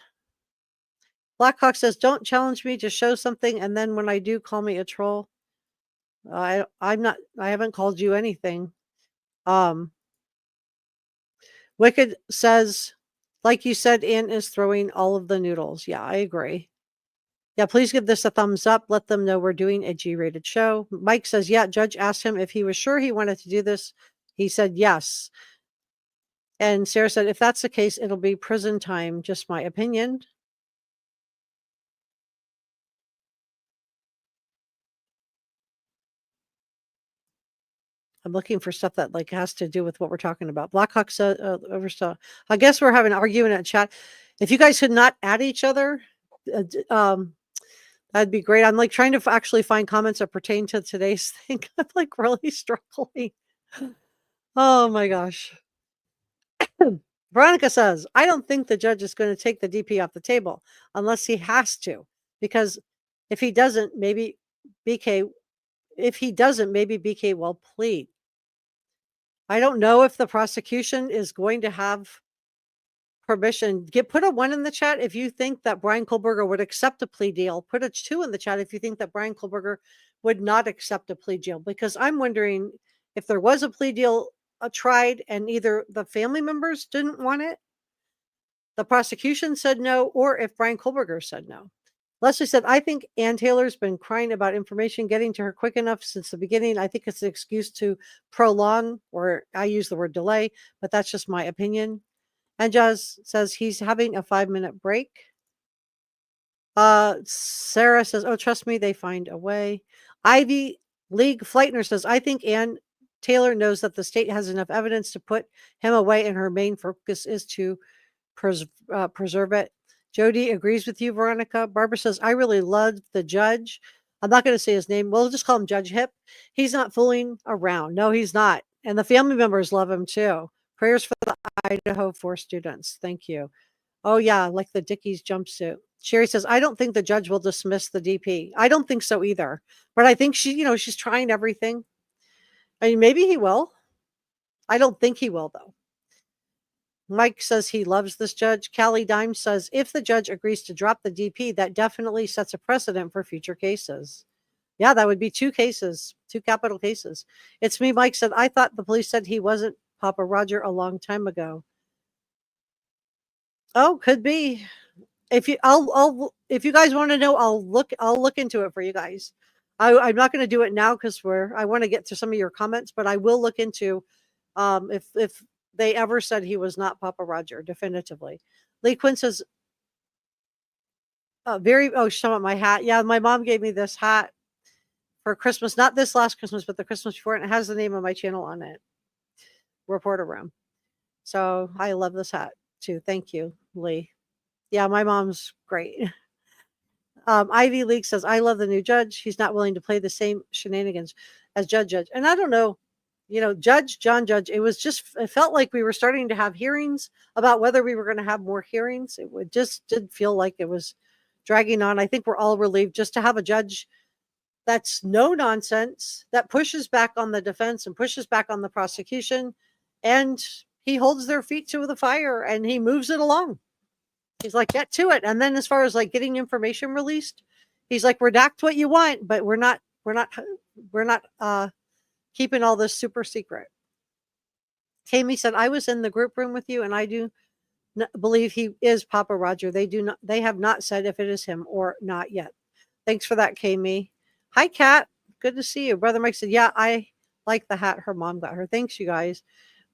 Blackhawk says, don't challenge me, just show something. And then when I do, call me a troll. I haven't called you anything. Wicked says, like you said, Ann is throwing all of the noodles. Yeah, I agree. Yeah, please give this a thumbs up. Let them know we're doing a G-rated show. Mike says, yeah, judge asked him if he was sure he wanted to do this. He said yes. And Sarah said, if that's the case, it'll be prison time. Just my opinion. I'm looking for stuff that has to do with what we're talking about. Blackhawk said, I guess we're having an argument in chat. If you guys could not add each other, that'd be great. I'm trying to actually find comments that pertain to today's thing. I'm really struggling. Oh my gosh. Veronica says, I don't think the judge is going to take the DP off the table unless he has to, because if he doesn't, maybe BK will plead. I don't know if the prosecution is going to have permission. Put a 1 in the chat if you think that Bryan Kohberger would accept a plea deal. Put a 2 in the chat if you think that Bryan Kohberger would not accept a plea deal, because I'm wondering if there was a plea deal tried and either the family members didn't want it, the prosecution said no, or if Bryan Kohberger said no. Leslie said, I think Ann Taylor's been crying about information getting to her quick enough since the beginning. I think it's an excuse to prolong, or I use the word delay, but that's just my opinion. And Jazz says he's having a 5-minute break. Sarah says, oh, trust me, they find a way. Ivy League Flightner says, I think Ann Taylor knows that the state has enough evidence to put him away, and her main focus is to preserve it. Jody agrees with you, Veronica. Barbara says, I really love the judge. I'm not going to say his name. We'll just call him Judge Hip. He's not fooling around. No, he's not. And the family members love him too. Prayers for the Idaho 4 students. Thank you. Oh, yeah, like the Dickies jumpsuit. Sherry says, I don't think the judge will dismiss the DP. I don't think so either. But I think she's trying everything. I mean, maybe he will. I don't think he will, though. Mike says he loves this judge. Callie Dime says, if the judge agrees to drop the DP, that definitely sets a precedent for future cases. Yeah, that would be 2 cases, 2 capital cases. It's me, Mike said, I thought the police said he wasn't Papa Roger a long time ago. Oh, could be. If you guys want to know, I'll look into it for you guys. I'm not going to do it now because I want to get to some of your comments, but I will look into if they ever said he was not Papa Roger definitively. Lee Quinn says, she's talking about my hat. Yeah, my mom gave me this hat for Christmas, not this last Christmas, but the Christmas before, and it has the name of my channel on it, Reporter Room. So I love this hat too. Thank you, Lee. Yeah, my mom's great. Ivy League says, I love the new judge. He's not willing to play the same shenanigans as Judge. And I don't know, John Judge, it felt like we were starting to have hearings about whether we were going to have more hearings. It just did feel like it was dragging on. I think we're all relieved just to have a judge that's no nonsense, that pushes back on the defense and pushes back on the prosecution. And he holds their feet to the fire and he moves it along. He's like, get to it. And then as far as like getting information released, he's like, redact what you want, but we're not keeping all this super secret. Kami said, I was in the group room with you and I do believe he is Papa Roger. They have not said if it is him or not yet. Thanks for that, Kami. Hi, Kat. Good to see you. Brother Mike said, yeah, I like the hat her mom got her. Thanks, you guys.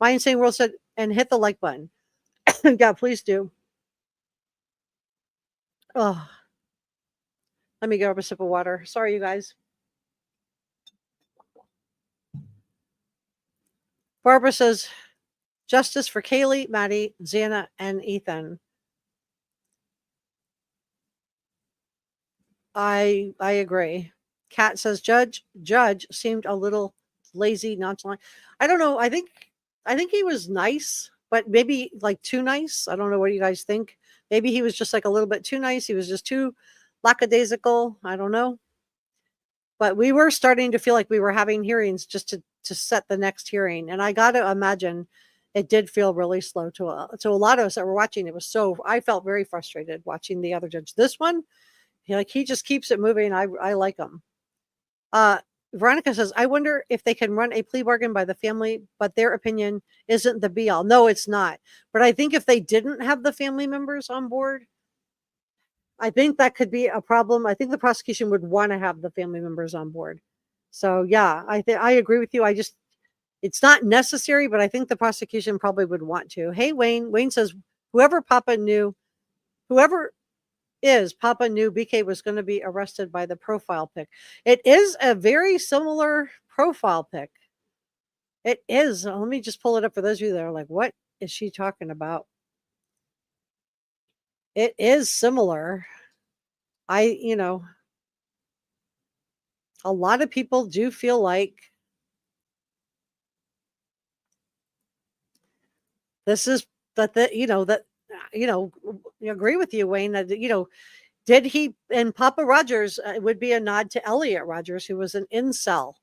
My Insane World said, and hit the like button. Yeah, please do. Oh, let me grab a sip of water. Sorry, you guys. Barbara says, justice for Kaylee, Maddie, Xana, and Ethan. I agree. Kat says, Judge seemed a little lazy, nonchalant. I don't know. I think he was nice, but maybe like too nice. I don't know what you guys think. Maybe he was just like a little bit too nice. He was just too lackadaisical. I don't know. But we were starting to feel like we were having hearings just to set the next hearing. And I got to imagine it did feel really slow to a lot of us that were watching. It was so, I felt very frustrated watching the other judge. This one, he just keeps it moving. I like him. Veronica says, I wonder if they can run a plea bargain by the family, but their opinion isn't the be all. No, it's not. But I think if they didn't have the family members on board, I think that could be a problem. I think the prosecution would want to have the family members on board. So yeah, I agree with you. It's not necessary, but I think the prosecution probably would want to. Hey, Wayne. Wayne says, whoever is Papa knew BK was going to be arrested by the profile pic. It is a very similar profile pic. It is. Let me just pull it up for those of you that are like, what is she talking about? It is similar. A lot of people do feel like this is agree with you, Wayne, that did he, and Papa Rogers, it would be a nod to Elliot Rogers, who was an incel,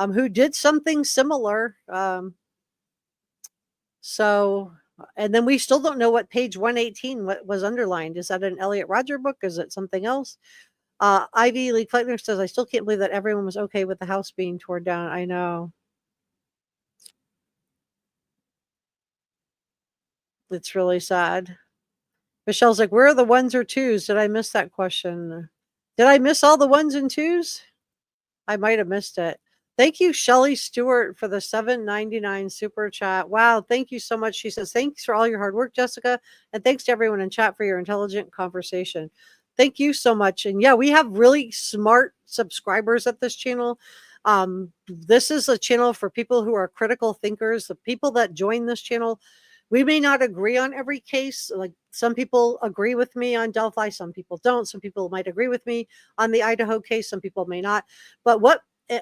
who did something similar. And then we still don't know what page 118 what was underlined. Is that an Elliot Roger book? Is it something else? Ivy Lee Kleitner says, I still can't believe that everyone was okay with the house being torn down. I know. It's really sad. Michelle's like, where are the ones or twos? Did I miss that question? Did I miss all the ones and twos? I might have missed it. Thank you, Shelly Stewart, for the $7.99 super chat. Wow, thank you so much. She says, thanks for all your hard work, Jessica. And thanks to everyone in chat for your intelligent conversation. Thank you so much. And yeah, we have really smart subscribers at this channel. This is a channel for people who are critical thinkers. The people that join this channel, we may not agree on every case. Like some people agree with me on Delphi, some people don't. Some people might agree with me on the Idaho case, some people may not. But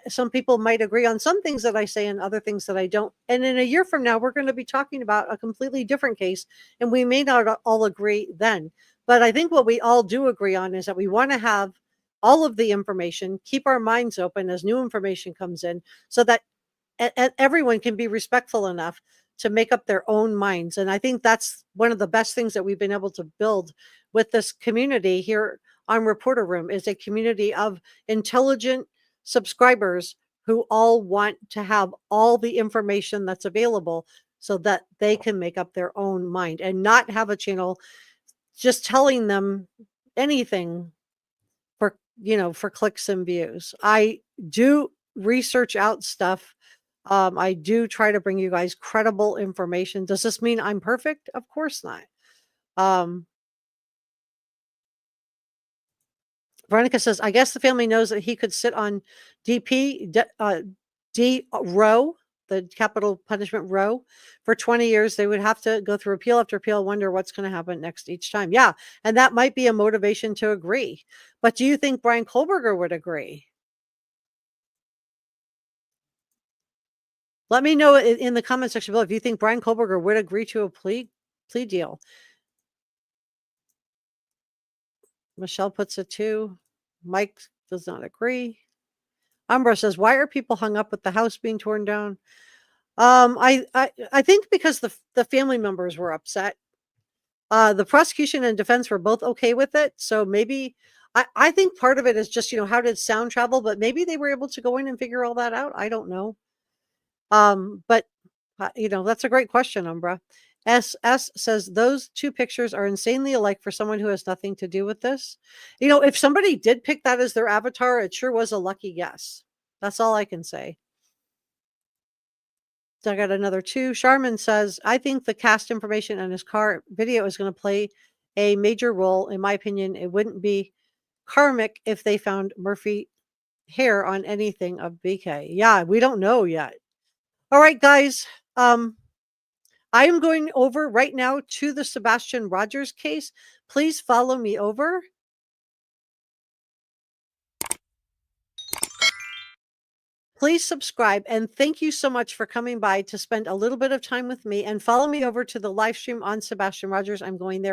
some people might agree on some things that I say and other things that I don't. And in a year from now, we're going to be talking about a completely different case, and we may not all agree then. But I think what we all do agree on is that we want to have all of the information, keep our minds open as new information comes in, so that everyone can be respectful enough to make up their own minds. And I think that's one of the best things that we've been able to build with this community here on Reporter Room, is a community of intelligent subscribers who all want to have all the information that's available so that they can make up their own mind and not have a channel just telling them anything for clicks and views. I do research out stuff. I do try to bring you guys credible information. Does this mean I'm perfect? Of course not. Veronica says, I guess the family knows that he could sit on D row, the capital punishment row, for 20 years. They would have to go through appeal after appeal, wonder what's going to happen next each time. Yeah, and that might be a motivation to agree. But do you think Bryan Kohberger would agree? Let me know in the comment section below if you think Bryan Kohberger would agree to a plea deal. Michelle puts a 2. Mike does not agree. Umbra says, why are people hung up with the house being torn down? I think because the family members were upset. The prosecution and defense were both okay with it, so maybe I think part of it is just, how did sound travel, but maybe they were able to go in and figure all that out, I don't know. But, that's a great question, Umbra. SS says, "Those 2 pictures are insanely alike for someone who has nothing to do with this." If somebody did pick that as their avatar, it sure was a lucky guess. That's all I can say. So I got another 2. Sharman says, "I think the cast information and his car video is gonna play a major role. In my opinion, it wouldn't be karmic if they found Murphy hair on anything of BK." Yeah, we don't know yet. Alright, guys, I am going over right now to the Sebastian Rogers case. Please follow me over. Please subscribe, and thank you so much for coming by to spend a little bit of time with me, and follow me over to the live stream on Sebastian Rogers. I'm going there